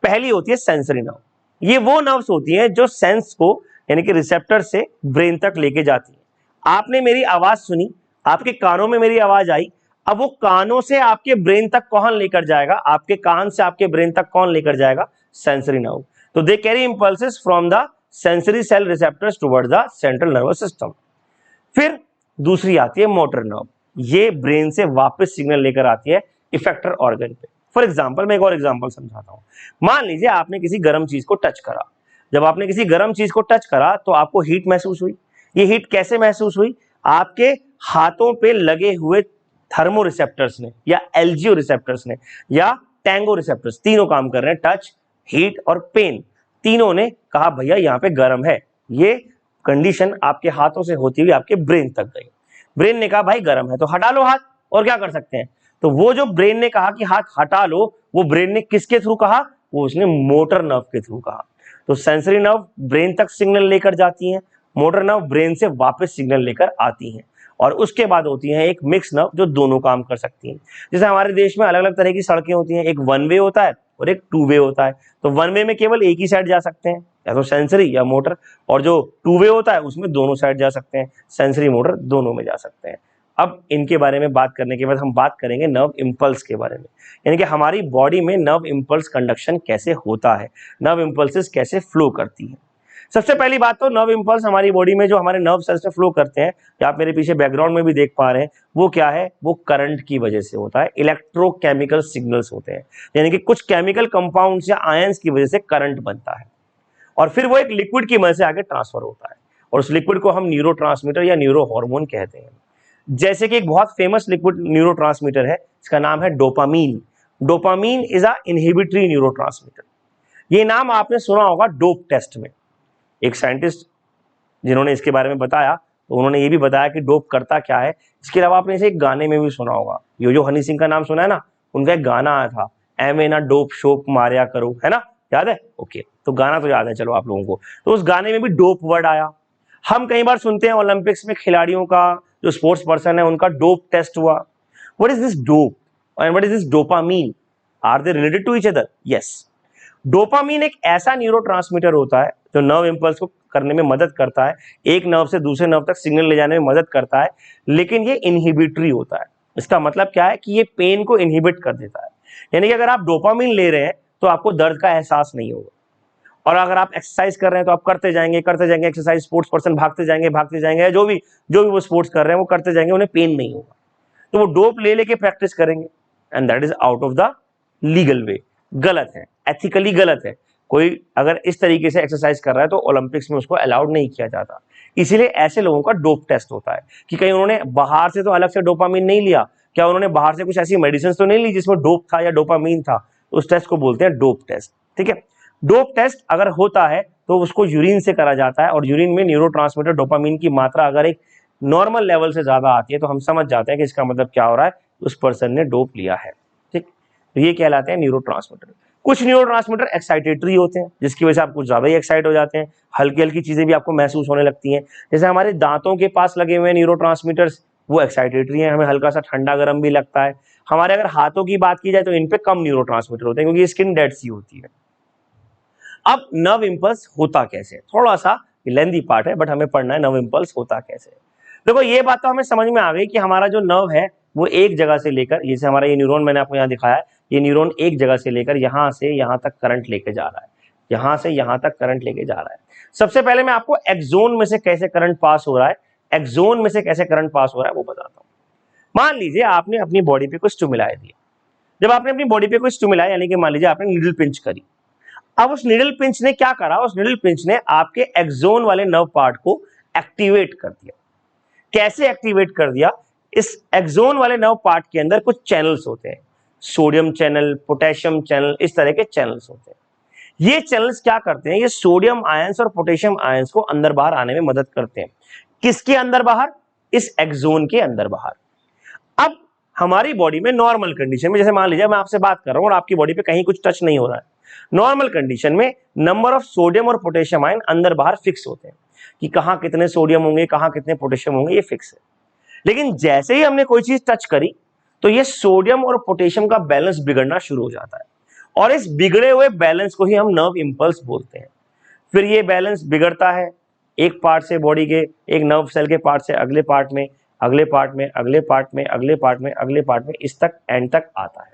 पहली होती है सेंसरी नर्व। ये वो नर्व्स होती हैं जो सेंस को यानी कि रिसेप्टर से ब्रेन तक लेके जाती हैं। आपने मेरी आवाज सुनी, आपके कानों में मेरी आवाज आई, अब वो कानों से आपके ब्रेन तक कौन लेकर जाएगा, आपके कान से आपके ब्रेन तक कौन लेकर जाएगा, सेंसरी नर्व। तो they carry impulses from the sensory cell receptors toward the central nervous system. फिर दूसरी आती है मोटर नर्व, ये ब्रेन से वापस सिग्नल लेकर आती है इफेक्टर ऑर्गन पे। फॉर एग्जाम्पल, मैं एक और एग्जाम्पल समझाता हूं। मान लीजिए आपने किसी गर्म चीज को टच करा, जब आपने किसी गर्म चीज को टच करा तो आपको हीट महसूस हुई। ये हीट कैसे महसूस हुई, आपके हाथों पे लगे हुए थर्मो रिसेप्टर्स ने या एलजीओ रिसेप्टर्स ने या टैंगो रिसेप्टर्स, तीनों काम कर रहे हैं, टच, हीट और पेन, तीनों ने कहा भैया यहाँ पे गर्म है। ये कंडीशन आपके हाथों से होती हुई आपके ब्रेन तक गई। ब्रेन ने कहा भाई गर्म है तो हटा लो हाथ, और क्या कर सकते हैं। तो वो जो ब्रेन ने कहा कि हाथ हटा लो, वो ब्रेन ने किसके थ्रू कहा, वो उसने मोटर नर्व के थ्रू कहा। तो सेंसरी नर्व ब्रेन तक सिग्नल लेकर जाती हैं, मोटर नर्व ब्रेन से वापस सिग्नल लेकर आती हैं, और उसके बाद होती है एक मिक्स नर्व जो दोनों काम कर सकती हैं। जैसे हमारे देश में अलग अलग तरह की सड़कें होती हैं, एक वन वे होता है और एक टू वे होता है। तो वन वे में केवल एक ही साइड जा सकते हैं, या तो सेंसरी या मोटर, और जो टू वे होता है उसमें दोनों साइड जा सकते हैं, सेंसरी मोटर दोनों में जा सकते हैं। अब इनके बारे में बात करने के बाद हम बात करेंगे नर्व इंपल्स के बारे में, यानी कि हमारी बॉडी में नर्व इंपल्स कंडक्शन कैसे होता है, नर्व इंपल्सेस कैसे फ्लो करती है। सबसे पहली बात तो नर्व इंपल्स हमारी बॉडी में जो हमारे नर्व सेल्स में फ्लो करते हैं, या आप मेरे पीछे बैकग्राउंड में भी देख पा रहे हैं, वो क्या है, वो करंट की वजह से होता है, इलेक्ट्रोकेमिकल सिग्नल्स होते हैं, यानी कि कुछ केमिकल कंपाउंड्स या आयंस की वजह से करंट बनता है, और फिर वो एक लिक्विड की मदद से आगे ट्रांसफर होता है, और उस लिक्विड को हम न्यूरोट्रांसमीटर या न्यूरो हार्मोन कहते हैं। जैसे कि एक बहुत फेमस लिक्विड न्यूरोट्रांसमीटर है, इसका नाम है dopamine. Dopamine is a inhibitory neurotransmitter. ये नाम आपने सुना होगा डोप टेस्ट में। एक साइंटिस्ट जिन्होंने इसके बारे में बताया, तो उन्होंने ये भी बताया कि डोप करता क्या है। इसके अलावा आपने इसे एक गाने में भी सुना होगा, यो जो हनी सिंह का नाम सुना है ना, उनका एक गाना आया था, एमे ना डोप शोप मारिया करो, है ना, याद है? ओके, तो गाना तो याद है चलो आप लोगों को। तो उस गाने में भी डोप वर्ड आया। हम कई बार सुनते हैं ओलंपिक्स में खिलाड़ियों का, जो स्पोर्ट्स पर्सन है उनका डोप टेस्ट हुआ। What is this dope and what is this dopamine, are they related to each other? Yes. Dopamine एक ऐसा न्यूरोट्रांसमीटर होता है जो नर्व इंपल्स को करने में मदद करता है, एक नर्व से दूसरे नर्व तक सिग्नल ले जाने में मदद करता है, लेकिन ये इनहिबिटरी होता है। इसका मतलब क्या है कि ये पेन को इनहिबिट कर देता है, यानी कि अगर आप डोपामीन ले रहे हैं तो आपको दर्द का एहसास नहीं होगा, और अगर आप एक्सरसाइज कर रहे हैं तो आप करते जाएंगे एक्सरसाइज, स्पोर्ट्स पर्सन भागते जाएंगे, जो भी वो स्पोर्ट्स कर रहे हैं वो करते जाएंगे, उन्हें पेन नहीं होगा। तो वो डोप ले लेके प्रैक्टिस करेंगे, and that is out of the legal way, गलत है, एथिकली गलत है। कोई अगर इस तरीके से एक्सरसाइज कर रहा है तो ओलंपिक्स में उसको अलाउड नहीं किया जाता। इसीलिए ऐसे लोगों का डोप टेस्ट होता है कि कहीं उन्होंने बाहर से तो अलग से डोपामीन नहीं लिया, क्या उन्होंने बाहर से कुछ ऐसी मेडिसिन तो नहीं ली जिसमें डोप था या डोपामीन था, उस टेस्ट को बोलते हैं डोप टेस्ट। ठीक है, डोप टेस्ट अगर होता है तो उसको यूरिन से करा जाता है, और यूरिन में न्यूरोट्रांसमीटर डोपामीन की मात्रा अगर एक नॉर्मल लेवल से ज्यादा आती है तो हम समझ जाते हैं कि इसका मतलब क्या हो रहा है, उस पर्सन ने डोप लिया है। ठीक, तो ये कहलाते हैं न्यूरोट्रांसमीटर। कुछ न्यूरोट्रांसमीटर एक्साइटेटरी होते हैं, जिसकी वजह से आप कुछ ज्यादा ही एक्साइट हो जाते हैं, हल्की हल्की चीजें भी आपको महसूस होने लगती हैं। जैसे हमारे दांतों के पास लगे हुए न्यूरोट्रांसमीटर्स, वो एक्साइटेटरी हैं, हमें हल्का सा ठंडा गर्म भी लगता है। हमारे अगर हाथों की बात की जाए तो इन पे कम न्यूरोट्रांसमीटर होते हैं, क्योंकि स्किन डेड सी होती है। अब नर्व इंपल्स होता कैसे, थोड़ा सा लेंथी पार्ट है बट हमें पढ़ना है नर्व इंपल्स होता कैसे। देखो ये बात तो हमें समझ में आ गई कि हमारा जो नर्व है वो एक जगह से लेकर, जैसे हमारा ये न्यूरॉन मैंने आपको यहाँ दिखाया है, ये न्यूरॉन एक जगह से लेकर यहाँ से यहाँ तक करंट लेके जा रहा है, यहाँ से यहाँ तक करंट लेके जा रहा है। सबसे पहले मैं आपको एक्सोन में से कैसे करंट पास हो रहा है, एक्सोन में से कैसे करंट पास हो रहा है वो बताता हूँ। मान लीजिए आपने अपनी बॉडी पे कुछ स्टिमुलाई दिया। जब आपने अपनी बॉडी पे कुछ स्टिमुलाई, यानी कि मान लीजिए आपने नीडल पिंच करी, अब उस नीडल पिंच ने क्या करा, उस नीडल पिंच ने आपके एक्सोन वाले नर्व पार्ट को एक्टिवेट कर दिया। कैसे एक्टिवेट कर दिया, इस एक्सोन वाले नर्व पार्ट के अंदर कुछ चैनल्स होते हैं, सोडियम चैनल, पोटेशियम चैनल, इस तरह के चैनल्स होते हैं। ये चैनल्स क्या करते हैं, ये सोडियम आयंस और पोटेशियम आयंस को अंदर बाहर आने में मदद करते हैं। किसके अंदर बाहर, इस एक्सोन के अंदर बाहर। अब हमारी बॉडी में नॉर्मल कंडीशन में, जैसे मान लीजिए मैं आपसे बात कर रहा हूं और आपकी बॉडी पे कहीं कुछ टच नहीं हो रहा है, नॉर्मल कंडीशन में नंबर ऑफ सोडियम और पोटेशियम आयन अंदर बाहर फिक्स होते हैं कि कहां कितने सोडियम होंगे, कहां कितने पोटेशियम होंगे, ये फिक्स है। लेकिन जैसे ही हमने कोई चीज टच करी तो ये सोडियम और पोटेशियम का बैलेंस बिगड़ना शुरू हो जाता है, और इस बिगड़े हुए बैलेंस को ही हम नर्व इंपल्स बोलते हैं। फिर ये बैलेंस बिगड़ता है, एक पार्ट से बॉडी के, एक नर्व सेल के पार्ट से अगले पार्ट में, अगले पार्ट में, अगले पार्ट में, अगले पार्ट में, अगले पार्ट में, इस तक एंड तक आता है।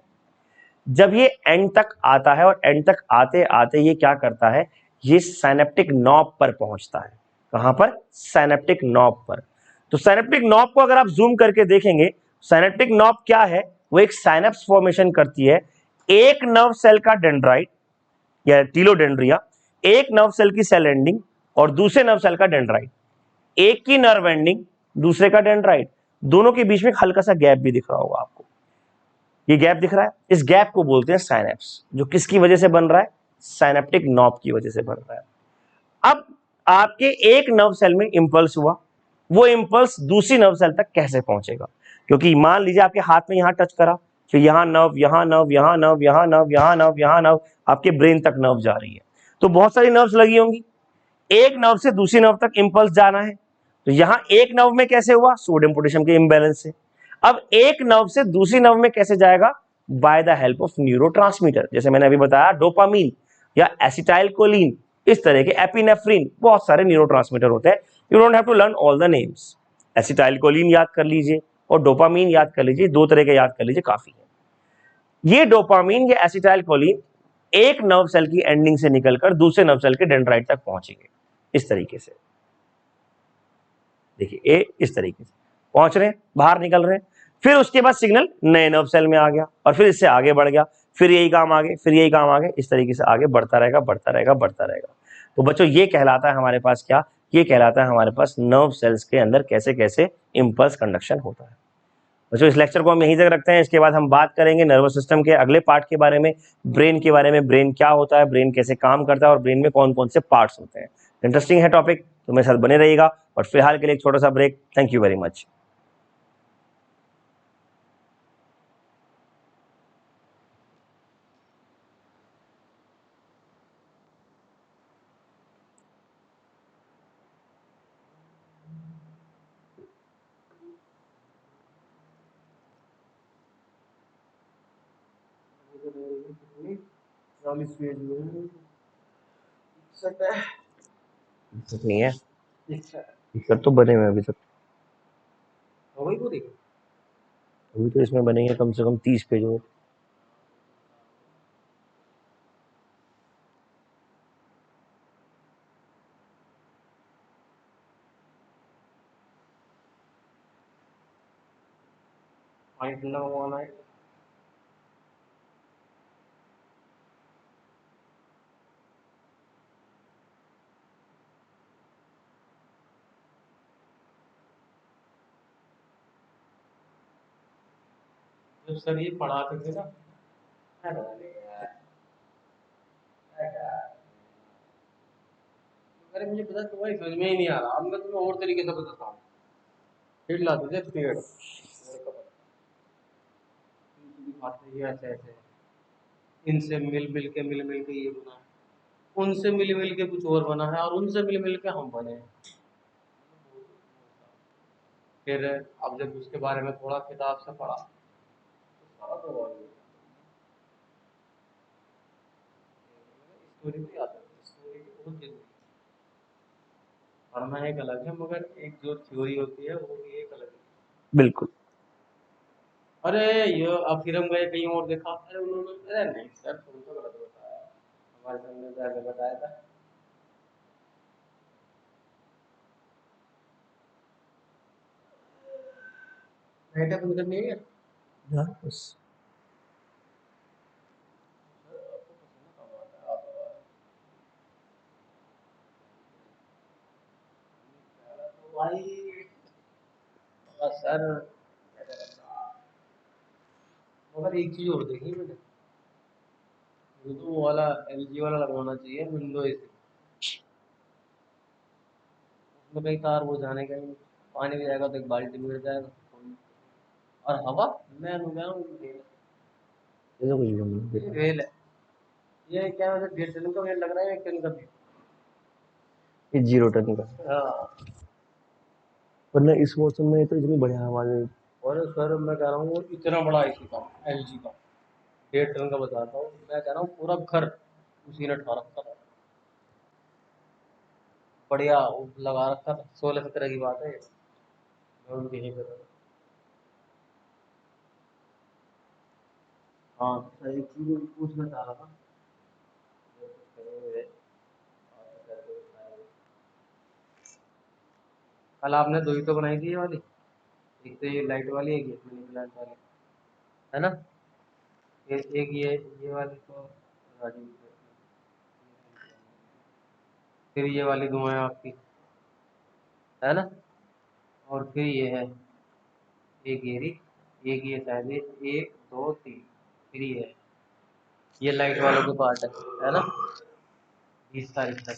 जब ये एंड तक आता है और एंड तक आते आते ये क्या करता है, ये साइनेप्टिक नॉब पर पहुंचता है। कहां पर? साइनेप्टिक नॉब पर। तो साइनेप्टिक नॉब को अगर आप जूम करके देखेंगे, साइनेप्टिक नॉब क्या है, वो एक साइनेप्स फॉर्मेशन करती है। एक नर्व सेल का डेंड्राइट या टीलोडेंड्रिया, एक नर्व सेल की सेल एंडिंग और दूसरे नर्व सेल का डेंड्राइट, एक की नर्व एंडिंग दूसरे का डेंड्राइट, दोनों के बीच में हल्का सा गैप भी दिख रहा होगा आपको। ये गैप दिख रहा है, इस गैप को बोलते हैं साइनेप्स, जो किसकी वजह से बन रहा है? साइनेप्टिक नॉब की वजह से बन रहा है। अब आपके एक नर्व सेल में इंपल्स हुआ, वो इंपल्स दूसरी नर्व सेल तक कैसे पहुंचेगा? क्योंकि मान लीजिए आपके हाथ में यहां टच करा, फिर यहां नर्व, यहां नर्व, यहां नर्व, यहां नर्व, यहां नर्व, यहां नर्व, आपके ब्रेन तक नर्व जा रही है, तो बहुत सारी नर्व्स लगी होंगी। एक नर्व से दूसरी नर्व तक इंपल्स जाना है, तो यहां एक नर्व में कैसे हुआ? सोडियम पोटेशियम के इंबैलेंस से। अब एक नर्व से दूसरी नर्व में कैसे जाएगा? By the help of neurotransmitter, जैसे मैंने अभी बताया डोपामीन या एसिटाइलकोलिन, इस तरह के एपिनेफ्रिन, बहुत सारे न्यूरोट्रांसमीटर होते हैं। You don't have to learn all the names. Acetylcholine याद कर लीजिए और डोपामीन याद कर लीजिए, दो तरह के याद कर लीजिए, काफी है। ये डोपामीन या एसिटाइलकोलिन एक नर्व सेल की एंडिंग से निकलकर दूसरे नर्व सेल के डेंड्राइट तक पहुंचेंगे, इस तरीके से। देखिए ए इस तरीके से पहुंच रहे हैं, बाहर निकल रहे हैं, फिर उसके बाद सिग्नल नए नर्व सेल में आ गया और फिर इससे आगे बढ़ गया, फिर यही काम आगे, फिर यही काम आगे, इस तरीके से आगे बढ़ता रहेगा, बढ़ता रहेगा, बढ़ता रहेगा। तो बच्चों ये कहलाता है हमारे पास क्या? ये कहलाता है हमारे पास नर्व सेल्स के अंदर कैसे कैसे इंपल्स कंडक्शन होता है। बच्चों इस लेक्चर को हम यहीं तक रखते हैं, इसके बाद हम बात करेंगे नर्वस सिस्टम के अगले पार्ट के बारे में, ब्रेन के बारे में, ब्रेन क्या होता है, ब्रेन कैसे काम करता है और ब्रेन में कौन कौन से पार्ट्स होते हैं। इंटरेस्टिंग है टॉपिक, तो मेरे साथ बने रहिएगा। और फिलहाल के लिए एक छोटा सा break. Thank you very much. नहीं है दिक्कत तो बने हुए अभी तक, अभी तो इसमें बनेंगे कम से कम 30 पेज और। जब सर ये पढ़ाते थे ना, अरे मुझे पता तुम्हारी समझ में ही नहीं आ रहा, अब मैं तुम्हें और तरीके से बताता हूँ। पेड़ लाते थे, पेड़ दिखाते ये ऐसे ऐसे, इनसे मिल मिल के ये बना है, उनसे मिल के कुछ और बना है, और उनसे मिल के हम बने हैं। फिर अब जब उसके बारे में थोड़ा किताब से पढ़ा तो सारा तो स्टोरी भी आता है, स्टोरी बहुत जरूरी है। पढ़ना एक अलग है, मगर एक जो थ्योरी होती है वो भी एक अलग है। बिल्कुल। अरे ये अब फिर हम गए कहीं और देखा, अरे उन्होंने, अरे नहीं सर तुम तो गलत बताया, हमारे सामने तो ऐसे बताया था। बेटा बंद करनी है क्या? बस भाई सर, मगर एक चीज और देखी मैंने, वो तो वो वाला एलजी वाला लगवाना चाहिए विंडो एसी, उसमें कहीं तार वो जाने का ही नहीं। पानी भी जाएगा तो एक बाल्टी में गिर जाएगा, और हवा, मैं हो गया हूँ ये तो कुछ भी नहीं ये देखा। रेल है। ये क्या मतलब 1.5 टन का वेट लग रहा है, 1 टन का भी। ये 0 टन का, हाँ, वरना इस मौसम में तो इतनी बढ़िया हवा है। और सर मैं कह रहा हूँ इतना बड़ा एसी था, एलजी का, 1.5 टन का बताता हूँ, मैं कह रहा हूँ पूरा घर उसी ने ठा रखा था। बढ़िया वो लगा रखा था, 16-17 की बात है, मैं उनके यहीं पे था। हाँ तो सर एक चीज पूछना चाह रहा था, जो कुछ करे हुए और करके दिखाया हुआ। कल आपने दो ही तो बनाई थी ये वाली, एक तो ये लाइट वाली, एक ये मनी प्लांट वाली, है ना? एक ये वाली तो राजीव ने- फिर ये वाली दो है आपकी, है ना? और फिर ये है एक ये रही, एक ये शायद एक दो तीन, फिर ये लाइट वालों के पार्ट है ना? 20 तारीख तक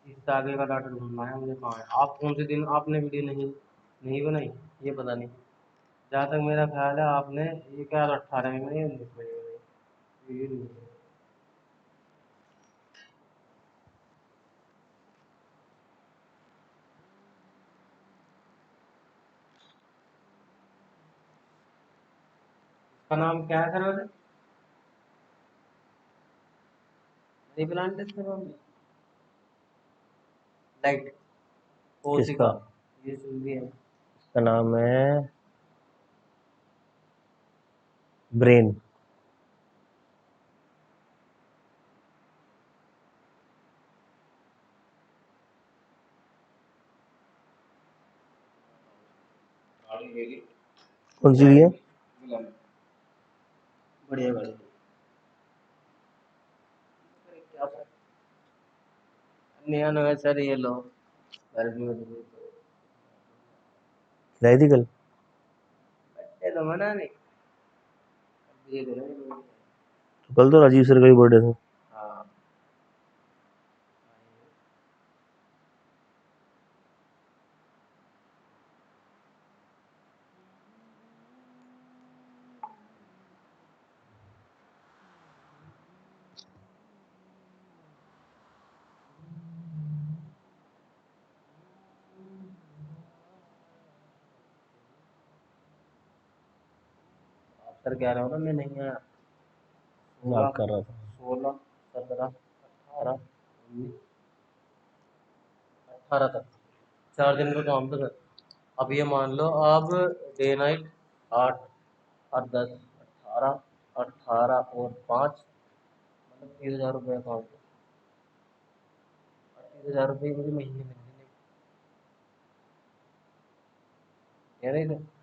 इससे आगे का डाटा ढूंढना है मुझे, कहाँ है? आप कौन से दिन आपने वीडियो नहीं नहीं बनाई, ये पता नहीं। जहाँ तक मेरा ख्याल है आपने ये क्या 18 में बनाई, 19 में बनाई वीडियो नहीं बनाई। इसका नाम क्या है सर वैसे? मनी प्लांट इसका नाम, लाइट किसका? कोशिका, ये सुन भी है। इसका नाम है ब्रेन। कौन सी है? बढ़िया बढ़िया। क्या नया नया सर ये लो, गर्मी में लाई थी कल। बच्चे तो मना नहीं, ये तो नहीं। तो कल तो राजीव सर का ही बर्थडे था। हाँ आप सर कह रहे हो ना मैं नहीं आया, बात 16 कर रहा था। 16 17 18 19 18 तक 4 दिन का काम था सर। अब ये मान लो आप डे नाइट 8 और 10 18, 18 और 5, मतलब 30,000 रुपये अकाउंट, 30,000 रुपये मुझे महीने मिलने कह रहे थे।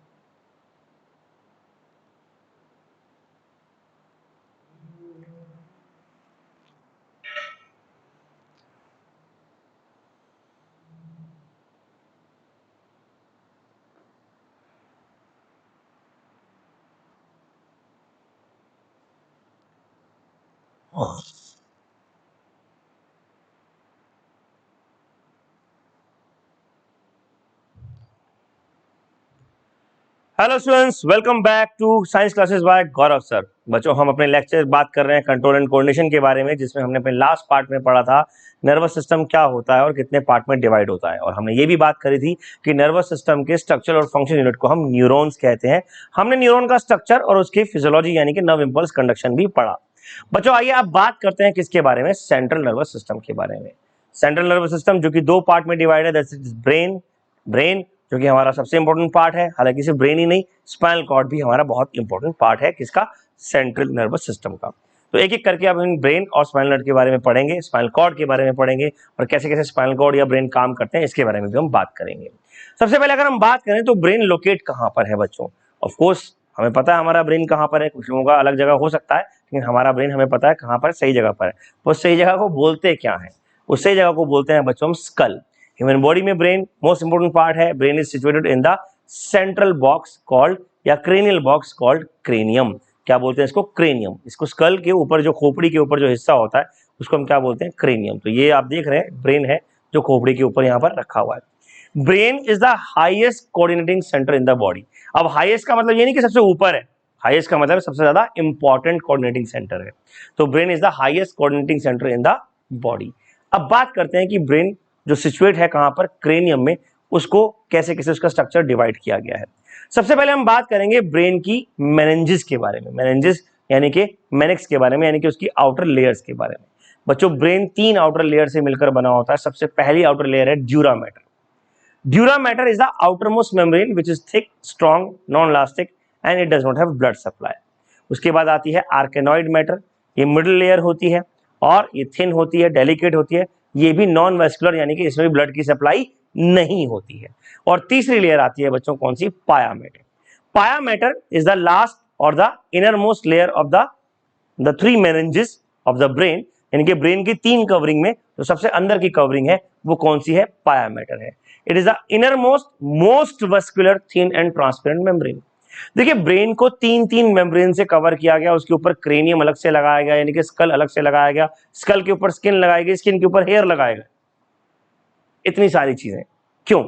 Hello students, welcome back to science classes by Gaurav sir. बच्चों, हम अपने लेक्चर बात कर रहे हैं कंट्रोल एंड कोऑर्डिनेशन के बारे में, जिसमें हमने अपने लास्ट पार्ट में पढ़ा था नर्वस सिस्टम क्या होता है और कितने पार्ट में डिवाइड होता है। और हमने ये भी बात करी थी कि नर्वस सिस्टम के स्ट्रक्चर और फंक्शन यूनिट को हम न्यूरॉन्स कहते हैं। हमने न्यूरॉन का स्ट्रक्चर और उसकी फिजियोलॉजी यानी कि नर्व इंपल्स कंडक्शन भी पढ़ा। बच्चों, आइए अब बात करते हैं किसके बारे में, सेंट्रल नर्वस सिस्टम के बारे में। सेंट्रल नर्वस सिस्टम जो कि दो पार्ट में डिवाइड है, दैट इज ब्रेन। ब्रेन जो कि हमारा सबसे इंपॉर्टेंट पार्ट है, हालांकि सिर्फ ब्रेन ही नहीं, स्पाइनल कॉर्ड भी हमारा बहुत इंपॉर्टेंट पार्ट है किसका, सेंट्रल नर्वस सिस्टम का। तो एक एक करके अब हम ब्रेन और स्पाइनल नर्व के बारे में पढ़ेंगे, स्पाइनल कॉर्ड के बारे में पढ़ेंगे, और कैसे कैसे स्पाइनल कॉर्ड या ब्रेन काम करते हैं इसके बारे में भी हम बात करेंगे। सबसे पहले अगर हम बात करें तो ब्रेन लोकेट कहां पर है बच्चों। ऑफ कोर्स हमें पता है हमारा ब्रेन कहां पर है, कुछ लोगों का अलग जगह हो सकता है, लेकिन हमारा ब्रेन हमें पता है कहां पर, सही जगह पर है। वो सही जगह को बोलते क्या है, उस सही जगह को बोलते हैं बच्चों हम स्कल। ह्यूमन बॉडी में ब्रेन मोस्ट इंपोर्टेंट पार्ट है। Brain is situated in the central box called, या क्रेनियल बॉक्स कॉल्ड क्रेनियम। क्या बोलते हैं इसको, क्रेनियम। इसको स्कल के ऊपर जो खोपड़ी के ऊपर जो हिस्सा होता है उसको हम क्या बोलते हैं, क्रेनियम। तो ये आप देख रहे हैं ब्रेन है जो खोपड़ी के ऊपर यहाँ पर रखा हुआ है। Brain is the highest coordinating centre in the body. अब हाईएस्ट का मतलब ये नहीं कि सबसे ऊपर है, हाईएस्ट का मतलब सबसे ज्यादा इंपॉर्टेंट कोऑर्डिनेटिंग सेंटर है। तो brain is the highest coordinating centre in the body. अब बात करते हैं कि ब्रेन जो सिचुएट है कहां पर, क्रेनियम में, उसको कैसे कैसे उसका स्ट्रक्चर डिवाइड किया गया है। सबसे पहले हम बात करेंगे ब्रेन की मेनिंजेस के बारे में। मेनिंजेस यानी कि मेनिक्स के बारे में, यानी कि उसकी आउटर लेयर्स के बारे में। बच्चों ब्रेन 3 आउटर लेयर से मिलकर बना होता है। सबसे पहली आउटर लेयर है dura mater. Dura mater is the outermost membrane which is thick, strong, non elastic and it does not have blood supply. उसके बाद आती है आर्केनॉइड मैटर, ये मिडिल लेयर होती है और ये थिन होती है, डेलिकेट होती है, ये भी नॉन वेस्कुलर यानी कि इसमें भी ब्लड की सप्लाई नहीं होती है। और तीसरी लेयर आती है बच्चों कौन सी? पाया मैटर। पाया मैटर इज द लास्ट और the inner most layer of the 3 meninges of the brain, यानी कि ब्रेन की 3 कवरिंग में जो सबसे अंदर की कवरिंग है वो कौन सी है? पाया मैटर है। It is the inner most vascular, thin and transparent membrane. देखिए ब्रेन को 3 मेम्ब्रेन से कवर किया गया, उसके ऊपर क्रेनियम अलग से लगाया गया, यानी कि स्कल अलग से लगाया गया, स्कल के ऊपर स्किन लगाई गई, स्किन के ऊपर हेयर लगाया गया। इतनी सारी चीजें क्यों?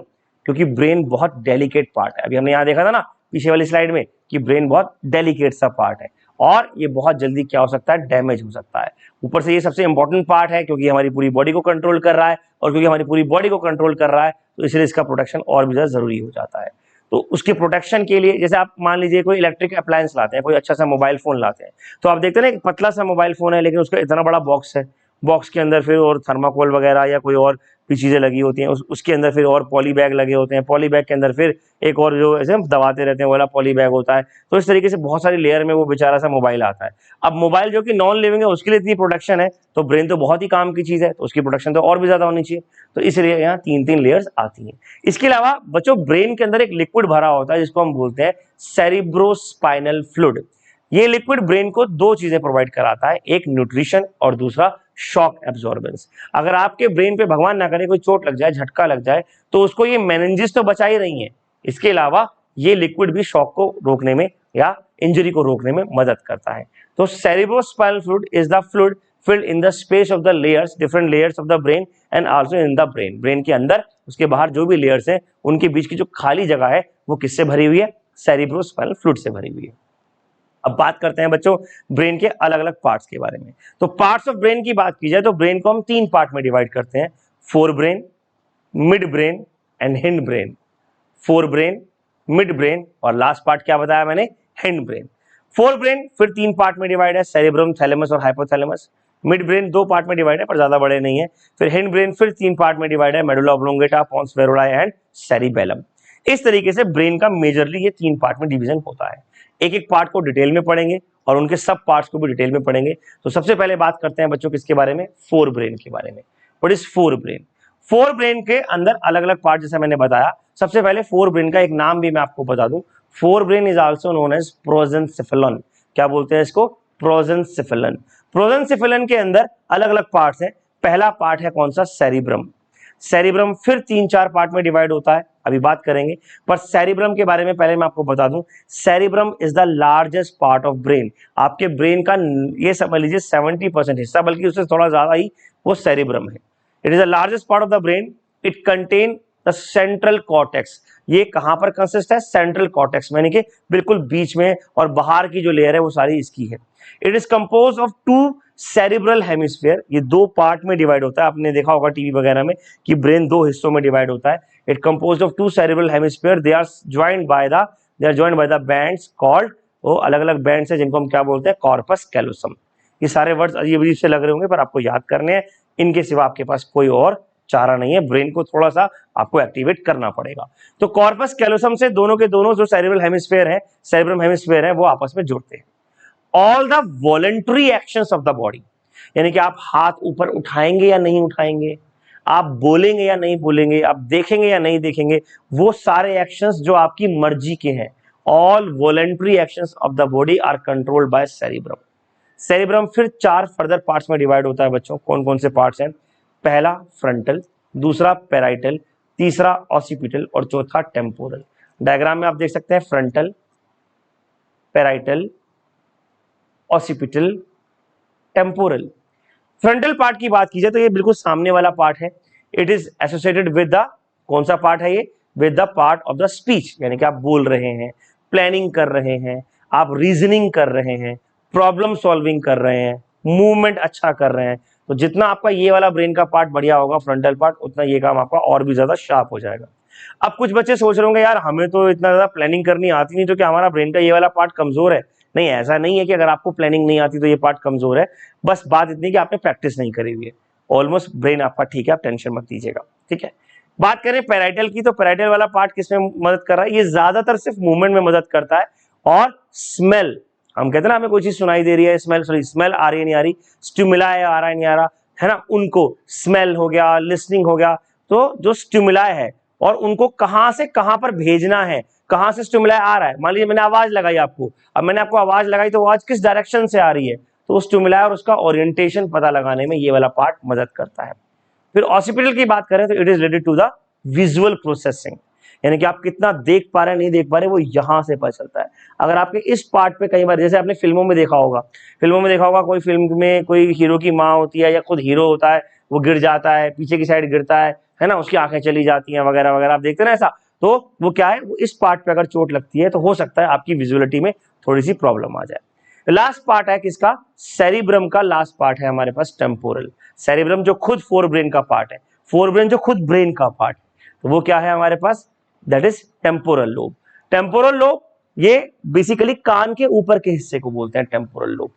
क्योंकि ब्रेन बहुत डेलिकेट पार्ट है। अभी हमने यहां देखा था ना पीछे वाली स्लाइड में कि ब्रेन बहुत डेलिकेट सा पार्ट है और ये बहुत जल्दी क्या हो सकता है? डैमेज हो सकता है। ऊपर से ये सबसे इंपॉर्टेंट पार्ट है क्योंकि हमारी पूरी बॉडी को कंट्रोल कर रहा है, और क्योंकि हमारी पूरी बॉडी को कंट्रोल कर रहा है तो इसलिए इसका प्रोटेक्शन और भी ज्यादा जरूरी हो जाता है। तो उसके प्रोटेक्शन के लिए जैसे आप मान लीजिए कोई इलेक्ट्रिक अप्लायंस लाते हैं, कोई अच्छा सा मोबाइल फोन लाते हैं, तो आप देखते हैं ना एक पतला सा मोबाइल फोन है लेकिन उसका इतना बड़ा बॉक्स है, बॉक्स के अंदर फिर और थर्माकोल वगैरह या कोई और भी चीजें लगी होती हैं, उसके अंदर फिर और पॉली बैग लगे होते हैं, पॉली बैग के अंदर फिर एक और जो ऐसे हम दबाते रहते हैं वो वाला पॉली बैग होता है। तो इस तरीके से बहुत सारी लेयर में वो बेचारा सा मोबाइल आता है। अब मोबाइल जो कि नॉन लिविंग है उसके लिए इतनी प्रोटेक्शन है, तो ब्रेन तो बहुत ही काम की चीज है, तो उसकी प्रोटेक्शन तो और भी ज्यादा होनी चाहिए, तो इसलिए यहाँ 3 लेयर्स आती हैं। इसके अलावा बच्चों ब्रेन के अंदर एक लिक्विड भरा होता है जिसको हम बोलते हैं सेरिब्रोस्पाइनल फ्लूइड। ये लिक्विड ब्रेन को 2 चीजें प्रोवाइड कराता है, एक न्यूट्रिशन और दूसरा शॉक एब्जॉर्बेंस। अगर आपके ब्रेन पे भगवान ना करे कोई चोट लग जाए, झटका लग जाए, तो उसको ये मेनिंजेस तो बचा ही रही है, इसके अलावा ये लिक्विड भी शॉक को रोकने में या इंजरी को रोकने में मदद करता है। तो cerebrospinal fluid is the fluid filled in the space of the layers, different layers of the brain and also in the brain। Brain के अंदर उसके बाहर जो भी लेयर्स हैं उनके बीच की जो खाली जगह है वो किससे भरी हुई है? सेरिब्रोस्पाइनल फ्लूइड से भरी हुई है। अब बात करते हैं बच्चों ब्रेन के अलग अलग पार्ट्स के बारे में। तो पार्ट्स ऑफ ब्रेन की बात की जाए तो ब्रेन को हम 3 पार्ट में डिवाइड करते हैं, fore brain, mid brain and hind brain. Fore brain, mid brain और लास्ट पार्ट क्या बताया मैंने? Hind brain. फोर ब्रेन फिर 3 पार्ट में डिवाइड है, सेरेब्रम, थैलेमस और हाइपोथैलेमस। मिड ब्रेन 2 पार्ट में डिवाइड है पर ज्यादा बड़े नहीं है। फिर हिंड ब्रेन फिर 3 पार्ट में डिवाइड है, medulla oblongata, pons varolii and cerebellum. इस तरीके से ब्रेन का मेजरली ये 3 पार्ट में डिवीजन होता है। एक एक पार्ट को डिटेल में पढ़ेंगे और उनके सब पार्ट्स को भी डिटेल में पढ़ेंगे। तो सबसे पहले बात करते हैं बच्चों किसके बारे में? फोर ब्रेन के बारे में। What is fore brain? Fore brain के अंदर अलग अलग पार्ट जैसे मैंने बताया। सबसे पहले फोर ब्रेन का एक नाम भी मैं आपको बता दूं, forebrain is also known as prosencephalon. क्या बोलते हैं इसको? प्रोजेंसेफेलन। प्रोजेंसेफेलन के अंदर अलग अलग पार्ट्स हैं। पहला पार्ट है कौन सा? सेरिब्रम। सेरिब्रम फिर 3-4 पार्ट में डिवाइड होता है, अभी बात करेंगे। पर सेरिब्रम के बारे में पहले मैं आपको बता दूं, cerebrum is the largest part of brain. आपके ब्रेन का ये समझ लीजिए 70% हिस्सा, बल्कि उससे थोड़ा ज्यादा ही वो सेरिब्रम है। It is the largest part of the brain. It contain the central cortex. ये कहां पर कंसिस्ट है? सेंट्रल कॉर्टेक्स में, यानी कि बिल्कुल बीच में, और बाहर की जो लेयर है वो सारी इसकी है। It is compose of 2 cerebral hemisphere. ये 2 पार्ट में डिवाइड होता है। आपने देखा होगा टीवी वगैरह में कि ब्रेन 2 हिस्सों में डिवाइड होता है। It compose of 2 cerebral hemisphere. They are joined by the bands called, वो अलग अलग बैंड्स है जिनको हम क्या बोलते हैं? Corpus callosum. ये सारे वर्ड्स अजीब अजीब से लग रहे होंगे पर आपको याद करने हैं, इनके सिवा आपके पास कोई और चारा नहीं है। ब्रेन को थोड़ा सा आपको एक्टिवेट करना पड़ेगा। तो कॉर्पस कैलोसम से दोनों के दोनों जो सेरिब्रल हेमिस्फीयर है वो आपस में जुड़ते हैं। All the voluntary actions of the body, यानी कि आप हाथ ऊपर उठाएंगे या नहीं उठाएंगे, आप बोलेंगे या नहीं बोलेंगे, आप देखेंगे या नहीं देखेंगे, वो सारे एक्शंस जो आपकी मर्जी के हैं, all voluntary actions of the body are controlled by cerebrum. Cerebrum फिर 4 फर्दर पार्ट्स में डिवाइड होता है बच्चों। कौन कौन से पार्ट्स हैं? पहला फ्रंटल, दूसरा पैराइटल, तीसरा ऑसिपिटल और चौथा टेम्पोरल। डायग्राम में आप देख सकते हैं frontal, parietal, occipital, temporal. Frontal part की बात की जाए तो ये बिल्कुल सामने वाला पार्ट है। It is associated with the, कौन सा पार्ट है ये? With the part of the speech, यानी कि आप बोल रहे हैं, प्लानिंग कर रहे हैं, आप रीजनिंग कर रहे हैं, प्रॉब्लम सॉल्विंग कर रहे हैं, मूवमेंट अच्छा कर रहे हैं। तो जितना आपका ये वाला ब्रेन का पार्ट बढ़िया होगा, फ्रंटल पार्ट, उतना ये काम आपका और भी ज्यादा शार्प हो जाएगा। अब कुछ बच्चे सोच रहे होंगे यार हमें तो इतना ज्यादा प्लानिंग करनी आती नहीं, तो क्या हमारा ब्रेन का ये वाला पार्ट कमजोर है? नहीं, ऐसा नहीं है कि अगर आपको प्लानिंग नहीं आती तो ये पार्ट कमजोर है, बस बात इतनी कि आपने प्रैक्टिस नहीं करी हुई है। ऑलमोस्ट ब्रेन आपका ठीक है, आप टेंशन मत लीजिएगा, ठीक है। बात करें पैराइटल की, तो पैराइटल वाला पार्ट किसमें मदद कर रहा है? ये ज्यादातर सिर्फ मूवमेंट में मदद करता है, और स्मेल, हम कहते हैं ना हमें कोई चीज सुनाई दे रही है, स्मेल आ रही है नहीं आ रही, स्टिमुलाई आ रहा है नहीं आ रहा है ना, उनको स्मेल हो गया, लिसनिंग हो गया, तो जो स्टिमुलाई है और उनको कहां से कहां पर भेजना है, कहां से स्टिमुलाई आ रहा है, मान लीजिए मैंने आवाज लगाई आपको, अब मैंने आपको आवाज लगाई तो आवाज किस डायरेक्शन से आ रही है, तो उस स्टिमुलाई और उसका ओरिएंटेशन पता लगाने में ये वाला पार्ट मदद करता है। फिर ऑसिपिटल की बात करें तो it is related to the visual processing, यानी कि आप कितना देख पा रहे हैं नहीं देख पा रहे, वो यहां से पता चलता है। अगर आपके इस पार्ट पे कई बार, जैसे आपने फिल्मों में देखा होगा, कोई फिल्म में कोई हीरो की माँ होती है या खुद हीरो होता है, वो गिर जाता है, पीछे की साइड गिरता है ना, उसकी आंखें चली जाती हैं वगैरह वगैरह, आप देखते हैं ना ऐसा, तो वो क्या है, वो इस पार्ट पे अगर चोट लगती है तो हो सकता है आपकी विजुअलिटी में थोड़ी सी प्रॉब्लम आ जाए। लास्ट पार्ट है किसका? सेरिब्रम का लास्ट पार्ट है हमारे पास, टेम्पोरल। सेरिब्रम जो खुद फोर ब्रेन का पार्ट है, फोर ब्रेन जो खुद ब्रेन का पार्ट है, तो वो क्या है हमारे पास? That is temporal lobe. Temporal lobe ये बेसिकली कान के ऊपर के हिस्से को बोलते हैं temporal lobe.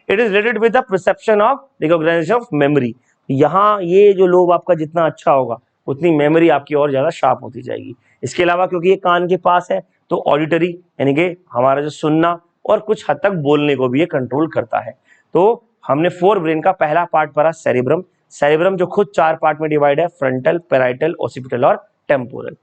It is related with the perception of recognition of memory. यहाँ ये जो लोब आपका जितना अच्छा होगा उतनी मेमोरी आपकी और ज्यादा शार्प होती जाएगी। इसके अलावा क्योंकि ये कान के पास है तो ऑडिटरी यानी कि हमारा जो सुनना और कुछ हद तक बोलने को भी ये कंट्रोल करता है। तो हमने फोर ब्रेन का पहला पार्ट पढ़ा सेरिब्रम। सेरिब्रम जो खुद चार पार्ट में डिवाइड है, फ्रंटल, पैराइटल, ओसिपिटल और टेम्पोरल।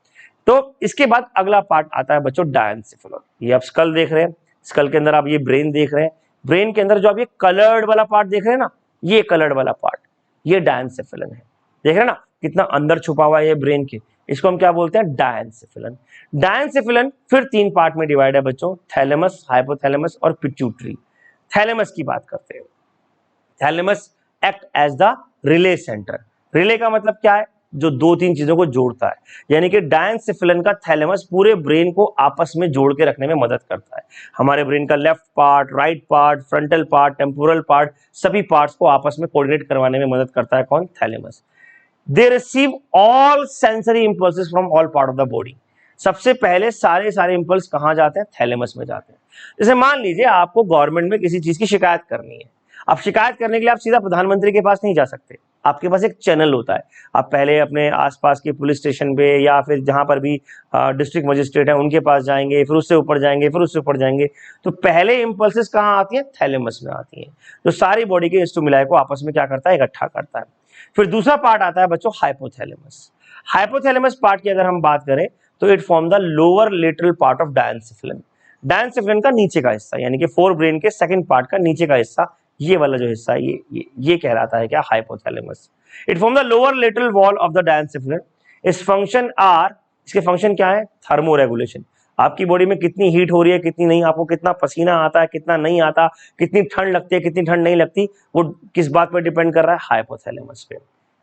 तो इसके बाद अगला पार्ट आता है बच्चों डायंसेफेलन। ये आप स्कल देख रहे हैं, स्कल के अंदर आप ये ब्रेन देख रहे हैं, ब्रेन के अंदर जो आप ये कलर्ड वाला पार्ट देख रहे हैं ना, ये कलर्ड वाला पार्ट ये डायंसेफेलन है। देख रहे हैं ना कितना अंदर छुपा हुआ है ये ब्रेन के, इसको हम क्या बोलते हैं? डायंसेफेलन। डायंसेफेलन फिर तीन पार्ट में डिवाइड है बच्चों, थैलेमस, हाइपोथैलेमस और पिट्यूटरी। थैलेमस की बात करते हैं। Thalamus act as the relay centre. Relay का मतलब क्या है? जो दो तीन चीजों को जोड़ता है, यानी कि डायंसेफेलन का थैलेमस पूरे ब्रेन को आपस में जोड़ के रखने में मदद करता है। हमारे ब्रेन का left part, right part, frontal part, temporal part, सभी पार्ट्स को आपस में कोऑर्डिनेट करवाने में मदद करता है कौन? Thalamus. They receive all sensory impulses from all part of the body. सबसे पहले सारे इंपल्स कहां जाते हैं? थैलेमस में जाते हैं। जैसे मान लीजिए आपको गवर्नमेंट में किसी चीज की शिकायत करनी है, अब शिकायत करने के लिए आप सीधा प्रधानमंत्री के पास नहीं जा सकते, आपके पास एक चैनल होता है। आप पहले अपने आसपास के पुलिस स्टेशन पे या फिर जहां पर भी डिस्ट्रिक्ट मजिस्ट्रेट है उनके पास जाएंगे, फिर उससे ऊपर जाएंगे, फिर उससे ऊपर जाएंगे। तो पहले इंपल्सेस कहाँ आती हैं? थैलेमस में आती हैं, जो सारी बॉडी के स्टिमुलाई को आपस में क्या करता है? इकट्ठा करता है। फिर दूसरा पार्ट आता है बच्चों हाइपोथैलेमस। हाइपोथैलेमस पार्ट की अगर हम बात करें तो it form the lower lateral part of diencephalon. Diencephalon का नीचे का हिस्सा, यानी कि फोर ब्रेन के सेकंड पार्ट का नीचे का हिस्सा, ये वाला जो हिस्सा है ये कहलाता है क्या? Hypothalamus. It form the lower lateral wall of the diencephalon. Its function are, इसके फंक्शन क्या है? Thermo regulation. आपकी बॉडी में कितनी हीट हो रही है, कितनी नहीं, आपको कितना पसीना आता है, कितना नहीं आता, कितनी ठंड लगती है, कितनी ठंड नहीं लगती, वो किस बात पर डिपेंड कर रहा है? हाइपोथैलेमस पे।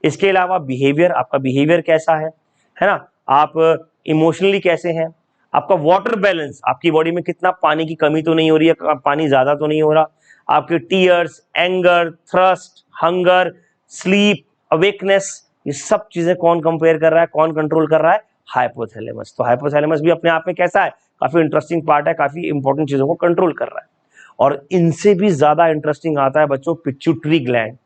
इसके अलावा बिहेवियर, आपका बिहेवियर कैसा है ना, आप इमोशनली कैसे हैं, आपका वाटर बैलेंस, आपकी बॉडी में कितना पानी की कमी तो नहीं हो रही है, पानी ज्यादा तो नहीं हो रहा, आपके tears, anger, thirst, hunger, sleep, awakeness, ये सब चीजें कौन कंपेयर कर रहा है, कौन कंट्रोल कर रहा है? हाइपोथैलेमस। तो हाइपोथैलेमस भी अपने आप में कैसा है? काफी इंटरेस्टिंग पार्ट है, काफी इंपॉर्टेंट चीजों को कंट्रोल कर रहा है। और इनसे भी ज्यादा इंटरेस्टिंग आता है बच्चों पिट्यूटरी ग्लैंड।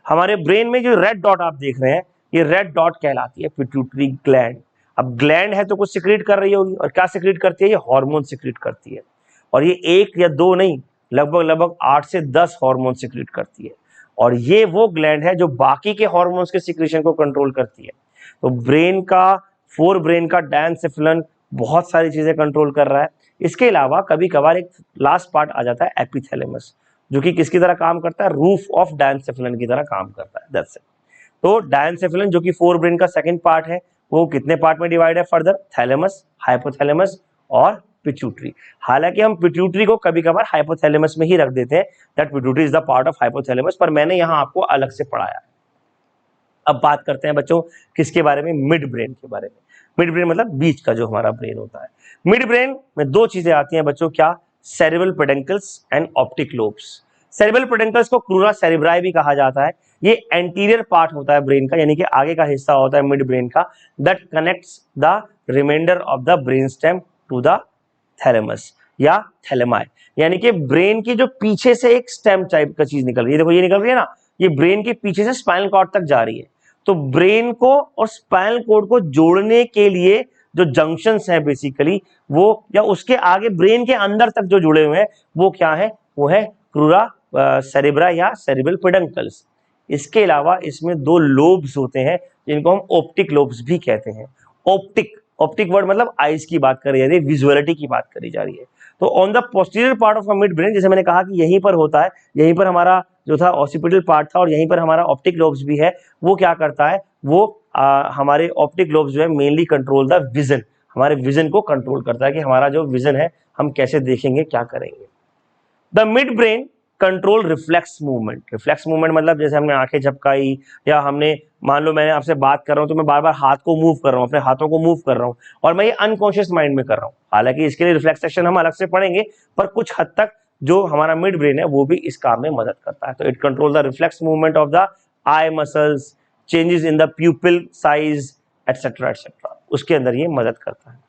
हमारे ब्रेन में जो रेड डॉट आप देख रहे हैं, ये रेड डॉट कहलाती है पिट्यूटरी ग्लैंड। अब ग्लैंड है तो कुछ सिक्रीट कर रही होगी, और क्या सिक्रीट करती है? ये हार्मोन सिक्रीट करती है, और ये एक या दो नहीं, लगभग 8 से 10 हार्मोन सिक्रीट करती है। और ये वो ग्लैंड है जो बाकी के हार्मोन्स के सिक्रीशन को कंट्रोल करती है। तो ब्रेन का, फोर ब्रेन का डायंसेफेलन बहुत सारी चीजें कंट्रोल कर रहा है। इसके अलावा कभी कभार एक लास्ट पार्ट आ जाता है एपिथैलेमस, जो कि किसकी तरह काम करता है? रूफ ऑफ डायंसेफेलन की तरह काम करता है। That's it. तो डायंसेफेलन जो कि फोर ब्रेन का सेकंड पार्ट है, वो कितने पार्ट में डिवाइड है फर्दर? थैलेमस, हाइपोथैलेमस और पिट्यूटरी। हालांकि हम पिट्यूटरी को कभी कभार हाइपोथैलेमस में ही रख देते हैं, that pituitary is the part of hypothalamus, पर मैंने यहां आपको अलग से पढ़ाया। अब बात करते हैं बच्चों किसके बारे में? मिड ब्रेन के बारे में। मिड ब्रेन मतलब बीच का जो हमारा ब्रेन होता है। मिड ब्रेन में दो चीजें आती हैं बच्चों, क्या? Cerebral peduncles and optic lobes. Cerebral peduncles को क्रूरा सेरेब्राई भी कहा जाता है। ये एंटीरियर पार्ट होता है ब्रेन का, यानी कि आगे का हिस्सा होता है मिड ब्रेन का, that connects the reminder of the brain stem to the thalamus. या थैलेमाई, यानी कि ब्रेन की जो पीछे से एक स्टेम टाइप का चीज निकल रही है, देखो ये निकल रही है ना, ये ब्रेन के पीछे से स्पाइनल कॉर्ड तक जा रही है। तो ब्रेन को और स्पाइनल कॉर्ड को जोड़ने के लिए जो जंक्शंस हैं बेसिकली वो, या उसके आगे ब्रेन के अंदर तक जो जुड़े हुए हैं वो क्या है, वो है क्रूरा सेरेब्रा या सेरिब्रल पेडंकल्स। इसके अलावा इसमें दो लोब्स होते हैं जिनको हम ऑप्टिक लोब्स भी कहते हैं। ऑप्टिक, ऑप्टिक वर्ड मतलब आईज की बात करी जा रही है, विजुअलिटी की बात करी जा रही है। तो on the posterior part of mid brain, जैसे मैंने कहा कि यहीं पर होता है, यहीं पर हमारा जो था ऑसिपिटल पार्ट था और यहीं पर हमारा ऑप्टिक लोब्स भी है। वो क्या करता है, वो हमारे ऑप्टिक लोब्स जो है मेनली कंट्रोल द विजन, हमारे विजन को कंट्रोल करता है कि हमारा जो विजन है हम कैसे देखेंगे, क्या करेंगे। The mid brain control reflex movement. Reflex movement मतलब जैसे हमने आंखें झपकाई, या हमने मान लो मैंने आपसे बात कर रहा हूं तो मैं बार बार हाथ को मूव कर रहा हूं, अपने हाथों को मूव कर रहा हूं, और मैं ये अनकॉन्शियस माइंड में कर रहा हूं। हालांकि इसके लिए रिफ्लेक्स सेक्शन हम अलग से पढ़ेंगे, पर कुछ हद तक जो हमारा मिड ब्रेन है वो भी इस काम में मदद करता है। तो it control the reflex movement of the eye muscles, changes in the प्यूपिल size etcetera etcetera, उसके अंदर ये मदद करता है।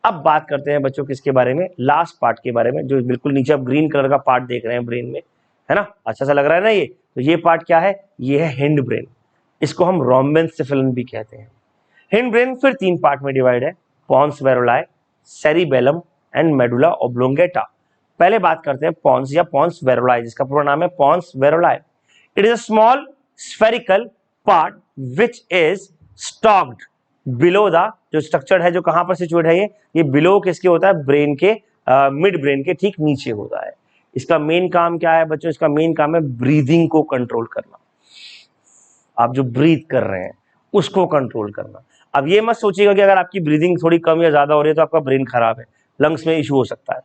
अब बात करते हैं बच्चों किसके बारे में, लास्ट पार्ट के बारे में, जो बिल्कुल नीचे आप ग्रीन कलर का पार्ट देख रहे हैं ब्रेन में, है ना, अच्छा सा लग रहा है ना ये। तो ये पार्ट क्या है, ये है हिंड ब्रेन, इसको हम रोम्बेनसेफेलन भी कहते हैं। हिंड ब्रेन फिर तीन पार्ट में डिवाइड है, pons varolii, cerebellum and medulla oblongata. पहले बात करते हैं पॉन्स या पॉन्स वेरोलाई, जिसका पूरा नाम है pons varolii. It is a small spherical part which is stocked below the, जो स्ट्रक्चर है जो कहां पर सिचुएट है, ये बिलो किसके होता है, ब्रेन के मिड ब्रेन के ठीक नीचे होता है। इसका मेन काम क्या है बच्चों, इसका मेन काम है ब्रीदिंग को कंट्रोल करना। आप जो ब्रीथ कर रहे हैं उसको कंट्रोल करना। अब ये मत सोचिएगा कि अगर आपकी ब्रीदिंग थोड़ी कम या ज्यादा हो रही है तो आपका ब्रेन खराब है, लंग्स में इशू हो सकता है,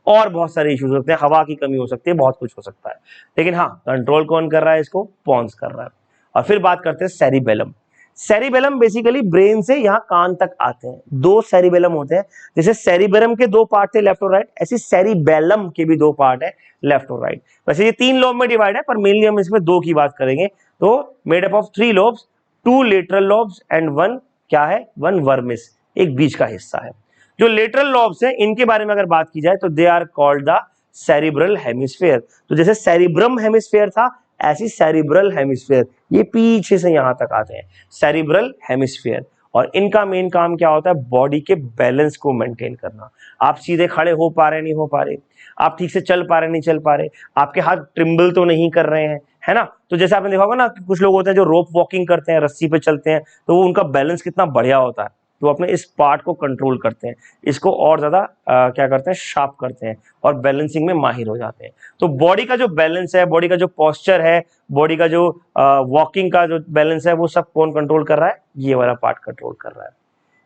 और बहुत सारे इश्यूज हो सकते हैं, हवा की कमी हो सकती है, बहुत कुछ हो सकता है। लेकिन हाँ, कंट्रोल कौन कर रहा है इसको, पॉन्स कर रहा है। और फिर बात करते हैं सेरिबेलम। सेरिबेलम बेसिकली ब्रेन से यहाँ कान तक आते हैं। दो सेरिबेलम होते हैं, जैसे सेरिबेलम के दो पार्ट थे लेफ्ट और राइट, ऐसे सेरिबेलम के भी दो पार्ट है लेफ्ट और राइट। वैसे ये तीन लोब में डिवाइड है, पर मेनली हम इसमें दो की बात करेंगे। तो made up of 3 lobes, 2 lateral lobes and 1 क्या है, 1 वर्मिस, एक बीच का हिस्सा है। जो लेटरल लोब्स हैं इनके बारे में अगर बात की जाए तो they are called the cerebral hemisphere. तो जैसे सेरिब्रम हेमिस्फेयर था, ऐसी सेरिब्रल हेमिस्फेयर ये पीछे से यहां तक आते हैं, सेरिब्रल हेमिस्फेयर। और इनका मेन काम क्या होता है, बॉडी के बैलेंस को मेंटेन करना। आप सीधे खड़े हो पा रहे नहीं हो पा रहे, आप ठीक से चल पा रहे नहीं चल पा रहे, आपके हाथ ट्रिम्बल तो नहीं कर रहे हैं, है ना। तो जैसे आपने देखा होगा ना, कुछ लोग होते हैं जो रोप वॉकिंग करते हैं, रस्सी पे चलते हैं, तो उनका बैलेंस कितना बढ़िया होता है। तो अपने इस पार्ट को कंट्रोल करते हैं, इसको और ज्यादा क्या करते हैं, शार्प करते हैं, और बैलेंसिंग में माहिर हो जाते हैं। तो बॉडी का जो बैलेंस है, बॉडी का जो पोस्चर है, बॉडी का जो वॉकिंग का जो बैलेंस है, वो सब कौन कंट्रोल कर रहा है, ये वाला पार्ट कंट्रोल कर रहा है।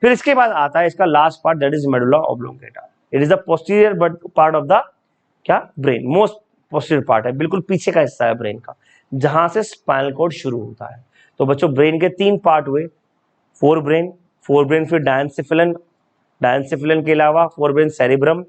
फिर इसके बाद आता है इसका last part, that is medulla oblongata. It is the posterior part of the क्या, ब्रेन, मोस्ट पोस्टीरियर पार्ट है, बिल्कुल पीछे का हिस्सा है ब्रेन का, जहां से स्पाइनल कॉर्ड शुरू होता है। तो बच्चों ब्रेन के तीन पार्ट हुए, फोर ब्रेन फिर डायंसेफेलन, डायंसेफेलन के अलावा फोर ब्रेन सेरिब्रम,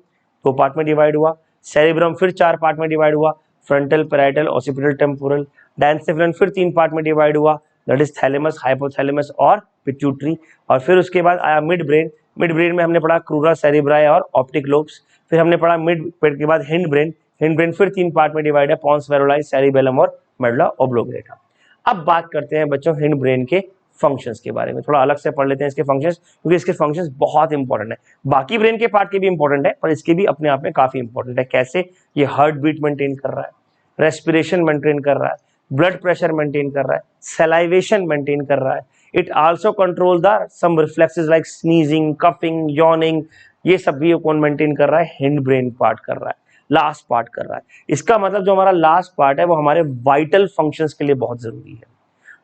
दो पार्ट में डिवाइड हुआ। सेरिब्रम फिर 4 पार्ट में डिवाइड हुआ, फ्रंटल, पैराइटल, ऑसिपिटल, टेम्पोरल। डायंसेफेलन फिर 3 पार्ट में डिवाइड हुआ, दैट इज थैलेमस, हाइपोथैलेमस और पिट्यूटरी। और फिर उसके बाद आया मिड ब्रेन। मिड ब्रेन में हमने पढ़ा क्रूरा, सेरिब्राई और ऑप्टिक लोब्स। फिर हमने पढ़ा मिड ब्रेन के बाद हिंड ब्रेन। हिंड ब्रेन फिर 3 पार्ट में डिवाइड है, पॉन्स वेरोलाई, सेरिबेलम और मेडुला ऑब्लोंगेटा। अब बात करते हैं बच्चों हिंड ब्रेन के फंक्शंस के बारे में, थोड़ा अलग से पढ़ लेते हैं इसके फंक्शंस, क्योंकि इसके फंक्शंस बहुत इंपॉर्टेंट है। बाकी ब्रेन के पार्ट के भी इंपॉर्टेंट है, पर इसके भी अपने आप में काफी इंपॉर्टेंट है। कैसे, ये हार्ट बीट मेंटेन कर रहा है, रेस्पिरेशन मेंटेन कर रहा है, ब्लड प्रेशर मेंटेन कर रहा है, सलाइवेशन मेंटेन कर रहा है। It also control the some reflexes like sneezing, coughing, yawning, ये सब भी कौन मेंटेन कर रहा है, हिंड ब्रेन पार्ट कर रहा है, लास्ट पार्ट कर रहा है। इसका मतलब जो हमारा लास्ट पार्ट है वो हमारे वाइटल फंक्शंस के लिए बहुत जरूरी है।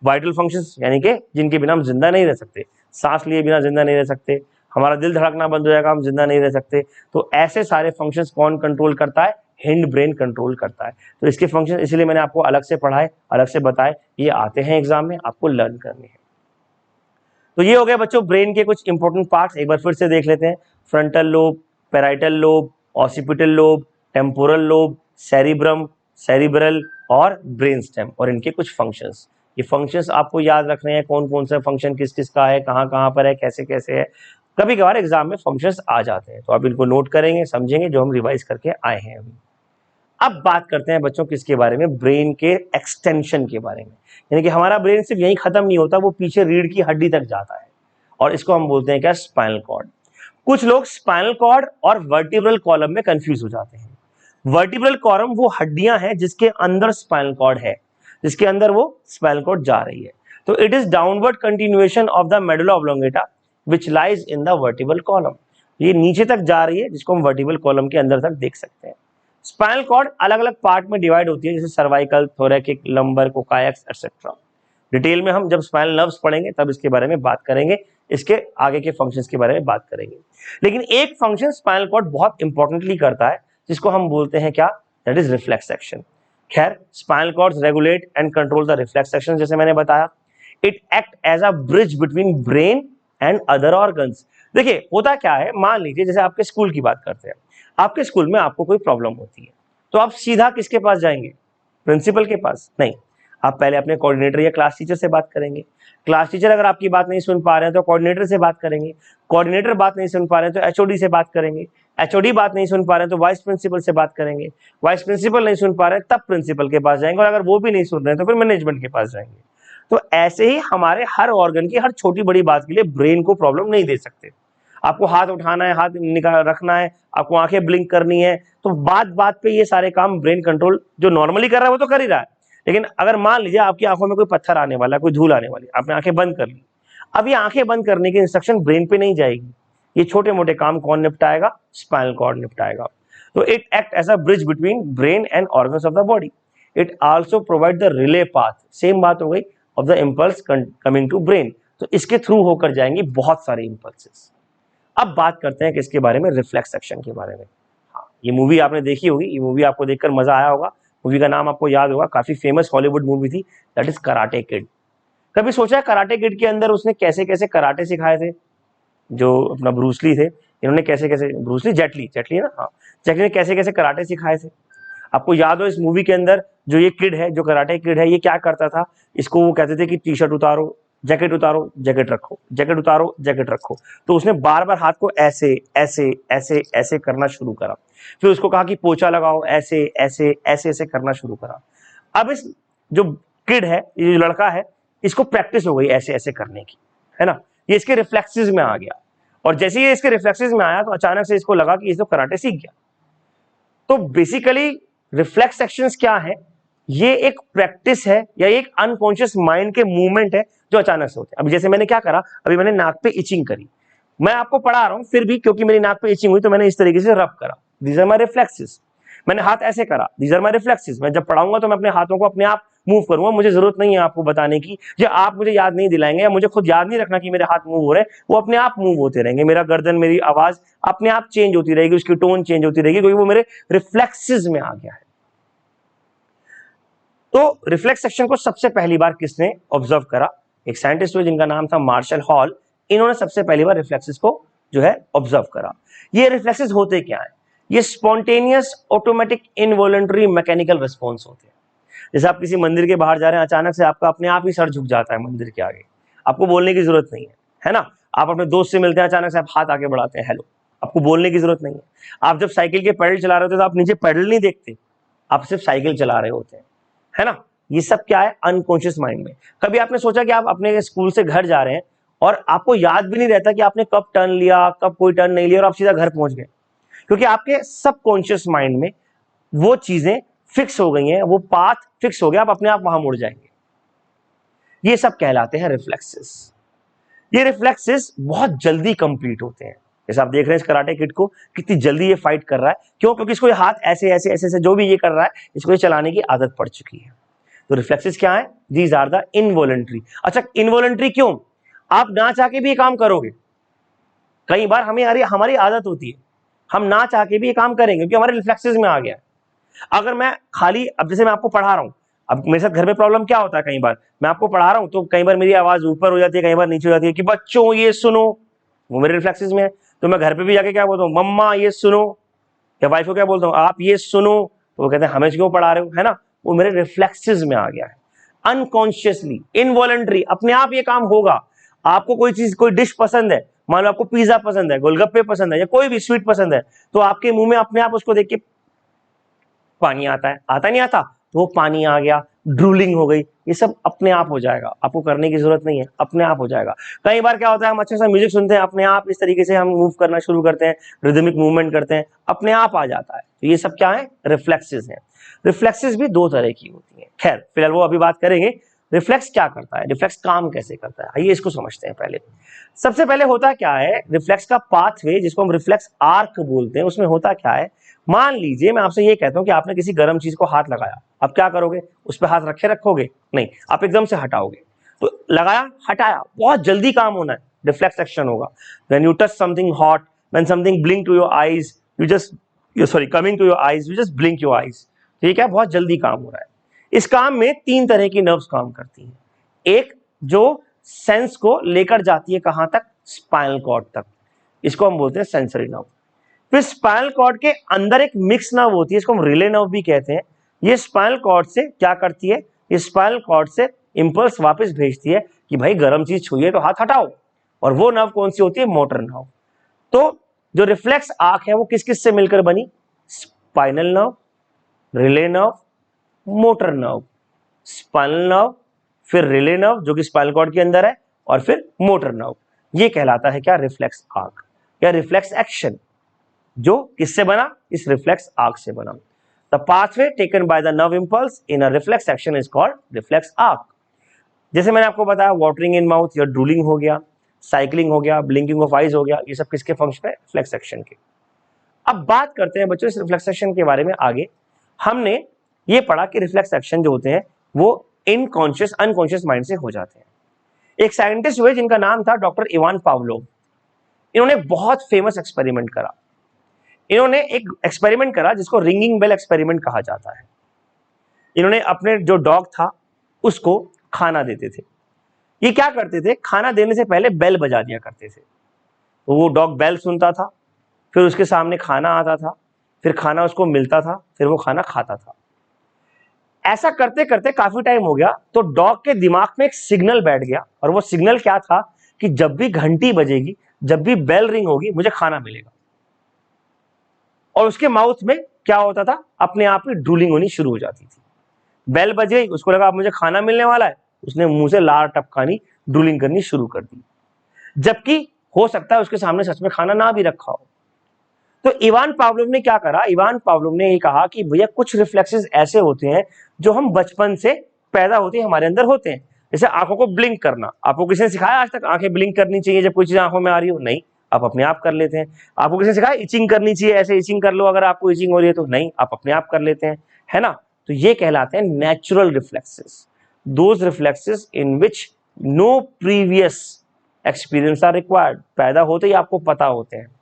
वाइटल फंक्शंस यानी कि जिनके बिना हम जिंदा नहीं रह सकते, सांस लिए बिना जिंदा नहीं रह सकते, हमारा दिल धड़कना बंद हो जाएगा, हम जिंदा नहीं रह सकते। तो ऐसे सारे फंक्शंस कौन कंट्रोल करता है, हिंड ब्रेन कंट्रोल करता है। तो इसके फंक्शन इसलिए मैंने आपको अलग से पढ़ाए, अलग से बताए, ये आते हैं एग्जाम में, आपको लर्न करने हैं। तो ये हो गया बच्चों ब्रेन के कुछ इंपॉर्टेंट पार्ट्स, एक बार फिर से देख लेते हैं। Frontal lobe, parietal lobe, occipital lobe, temporal lobe, cerebrum, cerebral और ब्रेन स्टेम, और इनके कुछ फंक्शंस। ये फंक्शंस आपको याद रखने हैं, कौन कौन सा फंक्शन किस किस का है, कहाँ कहाँ पर है, कैसे कैसे है। कभी कभार एग्जाम में फंक्शंस आ जाते हैं, तो आप इनको नोट करेंगे, समझेंगे, जो हम रिवाइज करके आए हैं अभी। अब बात करते हैं बच्चों किसके बारे में, ब्रेन के एक्सटेंशन के बारे में। यानी कि हमारा ब्रेन सिर्फ यहीं खत्म नहीं होता, वो पीछे रीढ़ की हड्डी तक जाता है, और इसको हम बोलते हैं क्या, स्पाइनल कॉर्ड। कुछ लोग स्पाइनल कॉर्ड और वर्टिब्रल कॉलम में कंफ्यूज हो जाते हैं। वर्टिब्रल कॉलम वो हड्डियां हैं जिसके अंदर स्पाइनल कॉर्ड है, जिसके अंदर वो स्पाइनल कॉर्ड जा रही है। तो it is downward continuation of the medulla oblongata which lies in the vertebral column. ये नीचे तक जा रही है, जिसको हम वर्टिब्रल कॉलम के अंदर तक देख सकते हैं। स्पाइनल कॉर्ड अलग अलग पार्ट में डिवाइड होती है, जैसे सर्वाइकल, थोरैकिक, लंबर, कोकायक्स एक्सेट्रा। डिटेल में हम जब स्पाइनल नर्व्स पढ़ेंगे तब इसके बारे में बात करेंगे, इसके आगे के फंक्शंस के बारे में बात करेंगे। लेकिन एक फंक्शन स्पाइनल कॉर्ड बहुत इंपॉर्टेंटली करता है, जिसको हम बोलते हैं क्या, दैट इज रिफ्लेक्स एक्शन। खैर, spinal cords regulate and control the reflex action, जैसे मैंने बताया। It act as a bridge between brain and other organs. देखिए होता क्या है, मान लीजिए जैसे आपके स्कूल की बात करते हैं, आपके स्कूल में आपको कोई प्रॉब्लम होती है, तो आप सीधा किसके पास जाएंगे, प्रिंसिपल के पास? नहीं, आप पहले अपने कोऑर्डिनेटर या क्लास टीचर से बात करेंगे। क्लास टीचर अगर आपकी बात नहीं सुन पा रहे हैं तो कोऑर्डिनेटर से बात करेंगे। कोऑर्डिनेटर बात नहीं सुन पा रहे हैं तो एचओडी से बात करेंगे। एचओडी बात नहीं सुन पा रहे हैं तो वाइस प्रिंसिपल से बात करेंगे। वाइस प्रिंसिपल नहीं सुन पा रहे हैं तब प्रिंसिपल के पास जाएंगे, और अगर वो भी नहीं सुन रहे हैं तो फिर मैनेजमेंट के पास जाएंगे। तो ऐसे ही हमारे हर ऑर्गन की हर छोटी बड़ी बात के लिए ब्रेन को प्रॉब्लम नहीं दे सकते। आपको हाथ उठाना है, हाथ निकाल रखना है, आपको आंखें ब्लिंक करनी है, तो बात बात पे ये सारे काम ब्रेन कंट्रोल जो नॉर्मली कर रहा है वो तो कर ही रहा है। लेकिन अगर मान लीजिए आपकी आंखों में कोई पत्थर आने वाला है, कोई धूल आने वाली, आपने आंखें बंद कर ली, अब ये आंखें बंद करने की इंस्ट्रक्शन ब्रेन पे नहीं जाएगी, ये छोटे मोटे काम कौन निपटाएगा, स्पाइनल कॉर्ड निपटाएगा। तो it act as a bridge between brain and organs of the body. It also provide the relay path, same बात हो गई, of the impulse coming to brain. तो इसके थ्रू होकर जाएंगी बहुत सारे इम्पल्सेस। अब बात करते हैं किसके बारे में, रिफ्लेक्स एक्शन के बारे में। हाँ, ये मूवी आपने देखी होगी, ये मूवी आपको देखकर मजा आया होगा। मूवी का नाम आपको याद होगा, काफी फेमस हॉलीवुड मूवी थी, दैट इज कराटे किड। कभी सोचा है कराटे किड के अंदर उसने कैसे कैसे कराटे सिखाए थे? जो अपना ब्रूसली थे, इन्होंने कैसे कैसे, ब्रूसली, जेटली है ना, हाँ, जेटली ने कैसे कैसे कराटे सिखाए थे? आपको याद हो इस मूवी के अंदर जो ये किड है, जो कराटे किड है, ये क्या करता था, इसको वो कहते थे कि टी शर्ट उतारो, जैकेट उतारो, जैकेट रखो, जैकेट उतारो, जैकेट रखो। तो उसने बार बार हाथ को ऐसे ऐसे ऐसे ऐसे करना शुरू करा। फिर उसको कहा कि पोछा लगाओ, ऐसे ऐसे ऐसे ऐसे करना शुरू करा। अब इस जो किड है, ये जो लड़का है, इसको प्रैक्टिस हो गई ऐसे ऐसे करने की, है ना, ये इसके रिफ्लेक्सेस में आ गया। और जैसे ये इसके रिफ्लेक्सेस में आया तो अचानक से इसको लगा कि ये तो कराटे सीख गया। तो बेसिकली रिफ्लेक्स एक्शंस क्या है, ये एक प्रैक्टिस है या एक अनकॉन्शियस माइंड के मूवमेंट है जो अचानक से होते हैं। अभी जैसे मैंने क्या करा, अभी मैंने नाक पे इचिंग करी, मैं आपको पढ़ा रहा हूं, फिर भी क्योंकि मेरी नाक पे इचिंग हुई तो मैंने इस तरीके से रब करा, दीज आर माय रिफ्लेक्सेस। मैंने हाथ ऐसे करा, दीज आर माय रिफ्लेक्सेस। मैं जब पढ़ाऊंगा तो मैं अपने हाथों को अपने आप मूव करूंगा, मुझे जरूरत नहीं है आपको बताने की, या आप मुझे याद नहीं दिलाएंगे, या मुझे खुद याद नहीं रखना कि मेरे हाथ मूव हो रहे हैं, वो अपने आप मूव होते रहेंगे। मेरा गर्दन, मेरी आवाज अपने आप चेंज होती रहेगी, उसकी टोन चेंज होती रहेगी, क्योंकि वो मेरे रिफ्लेक्सेस में आ गया है। तो रिफ्लेक्स एक्शन को सबसे पहली बार किसने ऑब्जर्व करा? एक साइंटिस्ट हुए जिनका नाम था मार्शल हॉल। इन्होंने सबसे पहली बार रिफ्लेक्सेस को जो है ऑब्जर्व करा। ये रिफ्लेक्सेस होते क्या है? ये spontaneous automatic involuntary mechanical response होते हैं। जैसे आप किसी मंदिर के बाहर जा रहे हैं, अचानक से आपका अपने आप ही सर झुक जाता है मंदिर के आगे, आपको बोलने की जरूरत नहीं है ना। आप अपने दोस्त से मिलते हैं, अचानक से आप हाथ आगे बढ़ाते हैं, हेलो, आपको बोलने की जरूरत नहीं है। आप जब साइकिल के पैडल चला रहे होते हैं तो आप नीचे पैडल नहीं देखते, आप सिर्फ साइकिल चला रहे होते हैं, है ना। ये सब क्या है? अनकॉन्शियस माइंड में। कभी आपने सोचा कि आप अपने स्कूल से घर जा रहे हैं और आपको याद भी नहीं रहता कि आपने कब टर्न लिया, कब कोई टर्न नहीं लिया, और आप सीधा घर पहुंच गए, क्योंकि आपके सबकॉन्शियस माइंड में वो चीजें फिक्स हो गई हैं, वो पाथ फिक्स हो गया, आप अपने आप वहां मुड़ जाएंगे। ये सब कहलाते हैं रिफ्लेक्सेस। ये रिफ्लेक्सेस बहुत जल्दी कंप्लीट होते हैं। जैसे आप देख रहे हैं इस कराटे किड को, कितनी जल्दी ये फाइट कर रहा है, क्यों? क्योंकि इसको ये हाथ ऐसे ऐसे ऐसे ऐसे जो भी ये कर रहा है, इसको ये चलाने की आदत पड़ चुकी है। तो रिफ्लेक्सेस क्या है? These are the involuntary. अच्छा, इनवॉलंटरी क्यों? आप ना चाह के भी ये काम करोगे। कई बार हमारी आदत होती है, हम ना चाह के भी ये काम करेंगे क्योंकि हमारे रिफ्लेक्सेस में आ गया। अगर मैं खाली, अब जैसे मैं आपको पढ़ा रहा हूं, अब मेरे साथ घर में प्रॉब्लम क्या होता है, कई बार मैं आपको पढ़ा रहा हूं तो कई बार मेरी आवाज ऊपर हो जाती है, कई बार नीचे हो जाती है कि बच्चों ये सुनो, वो मेरे रिफ्लेक्सेस में है। तो मैं घर पे भी जाके क्या बोलता हूँ, मम्मा ये सुनो, या वाइफ को क्या बोलता हूँ, आप ये सुनो, तो वो कहते हैं हमें क्यों पढ़ा रहे हो, है ना। वो मेरे रिफ्लेक्सेस में आ गया है, अनकॉन्शियसली, इनवॉलंटरी, अपने आप ये काम होगा। आपको कोई चीज, कोई डिश पसंद है, मान लो आपको पिज्जा पसंद है, गोलगप्पे पसंद है, या कोई भी स्वीट पसंद है, तो आपके मुंह में अपने आप उसको देख के पानी आता है, आता नहीं आता, तो वो पानी आ गया, ड्रूलिंग हो गई, ये सब अपने आप हो जाएगा, आपको करने की जरूरत नहीं है, अपने आप हो जाएगा। कई बार क्या होता है, हम अच्छे से म्यूजिक सुनते हैं, अपने आप इस तरीके से हम मूव करना शुरू करते हैं, रिदमिक मूवमेंट करते हैं, अपने आप आ जाता है। तो ये सब क्या है, रिफ्लेक्सेस हैं। रिफ्लेक्सेस भी दो तरह की होती हैं, खैर फिलहाल वो अभी बात करेंगे। रिफ्लेक्स क्या करता है, रिफ्लेक्स काम कैसे करता है, आइए इसको समझते हैं। पहले सबसे पहले होता क्या है, रिफ्लेक्स का पाथवे जिसको हम रिफ्लेक्स आर्क बोलते हैं, उसमें होता क्या है, मान लीजिए मैं आपसे ये कहता हूं कि आपने किसी गर्म चीज को हाथ लगाया, आप क्या करोगे, उस पर हाथ रखे रखोगे, नहीं, आप एकदम से हटाओगे। तो लगाया हटाया, बहुत जल्दी काम होना है, रिफ्लेक्स एक्शन होगा। When you touch something hot, when something blink to your eyes, you just sorry coming to your eyes, you just blink your eyes. ठीक है, बहुत जल्दी काम हो रहा है। इस काम में तीन तरह की नर्व्स काम करती हैं। एक जो सेंस को लेकर जाती है कहां तक, स्पाइनल कॉर्ड तक, इसको हम बोलते हैं सेंसरी नर्व। फिर स्पाइनल कॉर्ड के अंदर एक मिक्स नर्व होती है, इसको हम रिले नर्व भी कहते हैं। ये स्पाइनल कॉर्ड से क्या करती है, ये स्पाइनल कॉर्ड से इंपल्स वापस भेजती है कि भाई गर्म चीज छुइए तो हाथ हटाओ। और वो नर्व कौन सी होती है, मोटर नर्व। तो जो रिफ्लेक्स आर्क है वो किस किस से मिलकर बनी, spinal nerve, relay nerve, motor nerve. Spinal nerve, फिर रिले नर्व जो कि स्पाइनल कॉर्ड के अंदर है, और फिर मोटर नर्व। ये कहलाता है क्या, रिफ्लेक्स आर्क या रिफ्लेक्स एक्शन, जो किससे बना, इस रिफ्लेक्स आर्क से बना। The pathway taken by the nerve impulse in a reflex action is called reflex arc. जैसे मैंने आपको बताया, वाटरिंग इन माउथ या ड्रूलिंग हो गया, साइक्लिंग हो गया, ब्लिंकिंग ऑफ आइज हो गया, ये सब किसके फंक्शन है, रिफ्लेक्स एक्शन के। अब बात करते हैं बच्चों इस रिफ्लेक्स एक्शन के बारे में आगे। हमने ये पढ़ा कि रिफ्लेक्स एक्शन जो होते हैं वो इनकॉन्शियस अनकॉन्शियस माइंड से हो जाते हैं। एक साइंटिस्ट हुए जिनका नाम था डॉक्टर इवान पावलोव। इन्होंने बहुत फेमस एक्सपेरिमेंट करा। इन्होंने एक एक्सपेरिमेंट करा जिसको रिंगिंग बेल एक्सपेरिमेंट कहा जाता है। इन्होंने अपने जो डॉग था उसको खाना देते थे। ये क्या करते थे, खाना देने से पहले बेल बजा दिया करते थे। तो वो डॉग बेल सुनता था, फिर उसके सामने खाना आता था, फिर खाना उसको मिलता था, फिर वो खाना खाता था। ऐसा करते करते काफी टाइम हो गया, तो डॉग के दिमाग में एक सिग्नल बैठ गया, और वो सिग्नल क्या था कि जब भी घंटी बजेगी, जब भी बेल रिंग होगी, मुझे खाना मिलेगा। और उसके माउथ में क्या होता था, अपने आप ही ड्रूलिंग होनी शुरू हो जाती थी। बेल बज गई, उसको लगा अब मुझे खाना मिलने वाला है, उसने मुंह से लार टपकानी, ड्रूलिंग करनी शुरू कर दी, जबकि हो सकता है उसके सामने सच में खाना ना भी रखा हो। तो इवान पावलोव ने क्या करा, इवान पावलोव ने ये कहा कि भैया कुछ रिफ्लेक्सेस ऐसे होते हैं जो हम बचपन से पैदा होते हमारे अंदर होते हैं। जैसे आंखों को ब्लिंक करना, आपको किसी ने सिखाया आज तक आंखें ब्लिंक करनी चाहिए जब कोई चीज आंखों में आ रही हो, नहीं, आप अपने आप कर लेते हैं। आपको किसी ने सिखाया इचिंग करनी चाहिए, ऐसे इचिंग कर लो अगर आपको इचिंग हो रही है तो, नहीं, आप अपने आप कर लेते हैं, है ना। तो ये कहलाते हैं natural reflexes, those reflexes in which no previous experience are required, पैदा होते ही आपको पता होते हैं।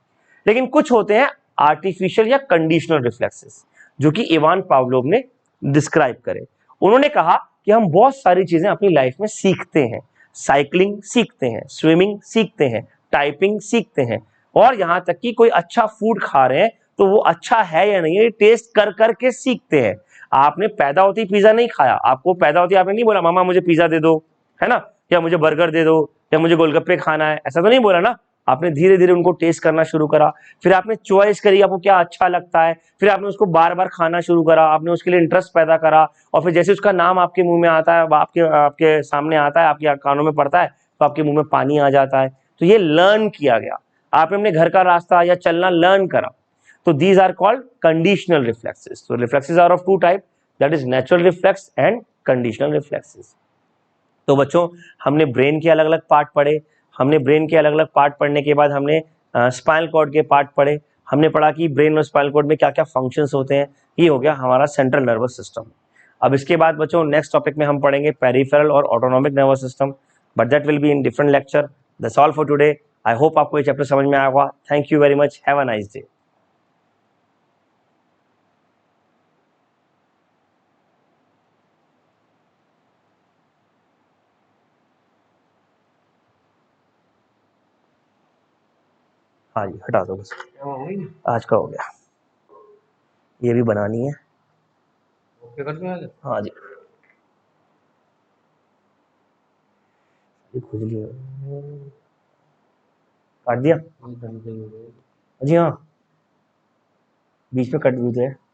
लेकिन कुछ होते हैं आर्टिफिशियल या कंडीशनल रिफ्लेक्सेस, जो कि इवान पावलोव ने डिस्क्राइब करे। उन्होंने कहा कि हम बहुत सारी चीजें अपनी लाइफ में सीखते हैं, साइकिलिंग सीखते हैं, स्विमिंग सीखते हैं, टाइपिंग सीखते हैं, और यहां तक कि कोई अच्छा फूड खा रहे हैं तो वो अच्छा है या नहीं, ये टेस्ट कर करके सीखते हैं। आपने पैदा होते ही पिज्जा नहीं खाया, आपको पैदा होते ही आपने नहीं बोला मामा मुझे पिज्जा दे दो, है ना, या मुझे बर्गर दे दो, या मुझे गोलगप्पे खाना है, ऐसा तो नहीं बोला ना। आपने धीरे धीरे उनको टेस्ट करना शुरू करा, फिर आपने चॉइस करी आपको क्या अच्छा लगता है, फिर आपने उसको बार बार खाना शुरू करा, आपने उसके लिए इंटरेस्ट पैदा करा, और फिर जैसे उसका नाम आपके मुंह में आता है, आपके आपके सामने आता है, आपके कानों में पड़ता है, तो आपके मुंह में पानी आ जाता है। तो ये लर्न किया गया, आपने अपने घर का रास्ता या चलना लर्न करा। तो these are called conditional reflexes. तो reflexes are of two type, that is natural reflex and conditional reflexes. तो बच्चों हमने ब्रेन के अलग अलग पार्ट पढ़े, हमने ब्रेन के अलग अलग पार्ट पढ़ने के बाद हमने स्पाइनल कॉर्ड के पार्ट पढ़े, हमने पढ़ा कि ब्रेन और स्पाइनल कॉर्ड में क्या क्या फंक्शंस होते हैं। ये हो गया हमारा सेंट्रल नर्वस सिस्टम। अब इसके बाद बच्चों नेक्स्ट टॉपिक में हम पढ़ेंगे पेरिफेरल और autonomic nervous system, but that will be in different lecture. That's all for today. I hope आपको ये चैप्टर समझ में आया होगा। Thank you very much, have a nice day. हाँ जी, हटा दो बस, आज का हो गया, ये भी बनानी है। ओके कर दूं आज? हाँ जी, ये खुजली है। काट दिया ये डंडे हो गए। जी हाँ, बीच में कट भी तो है।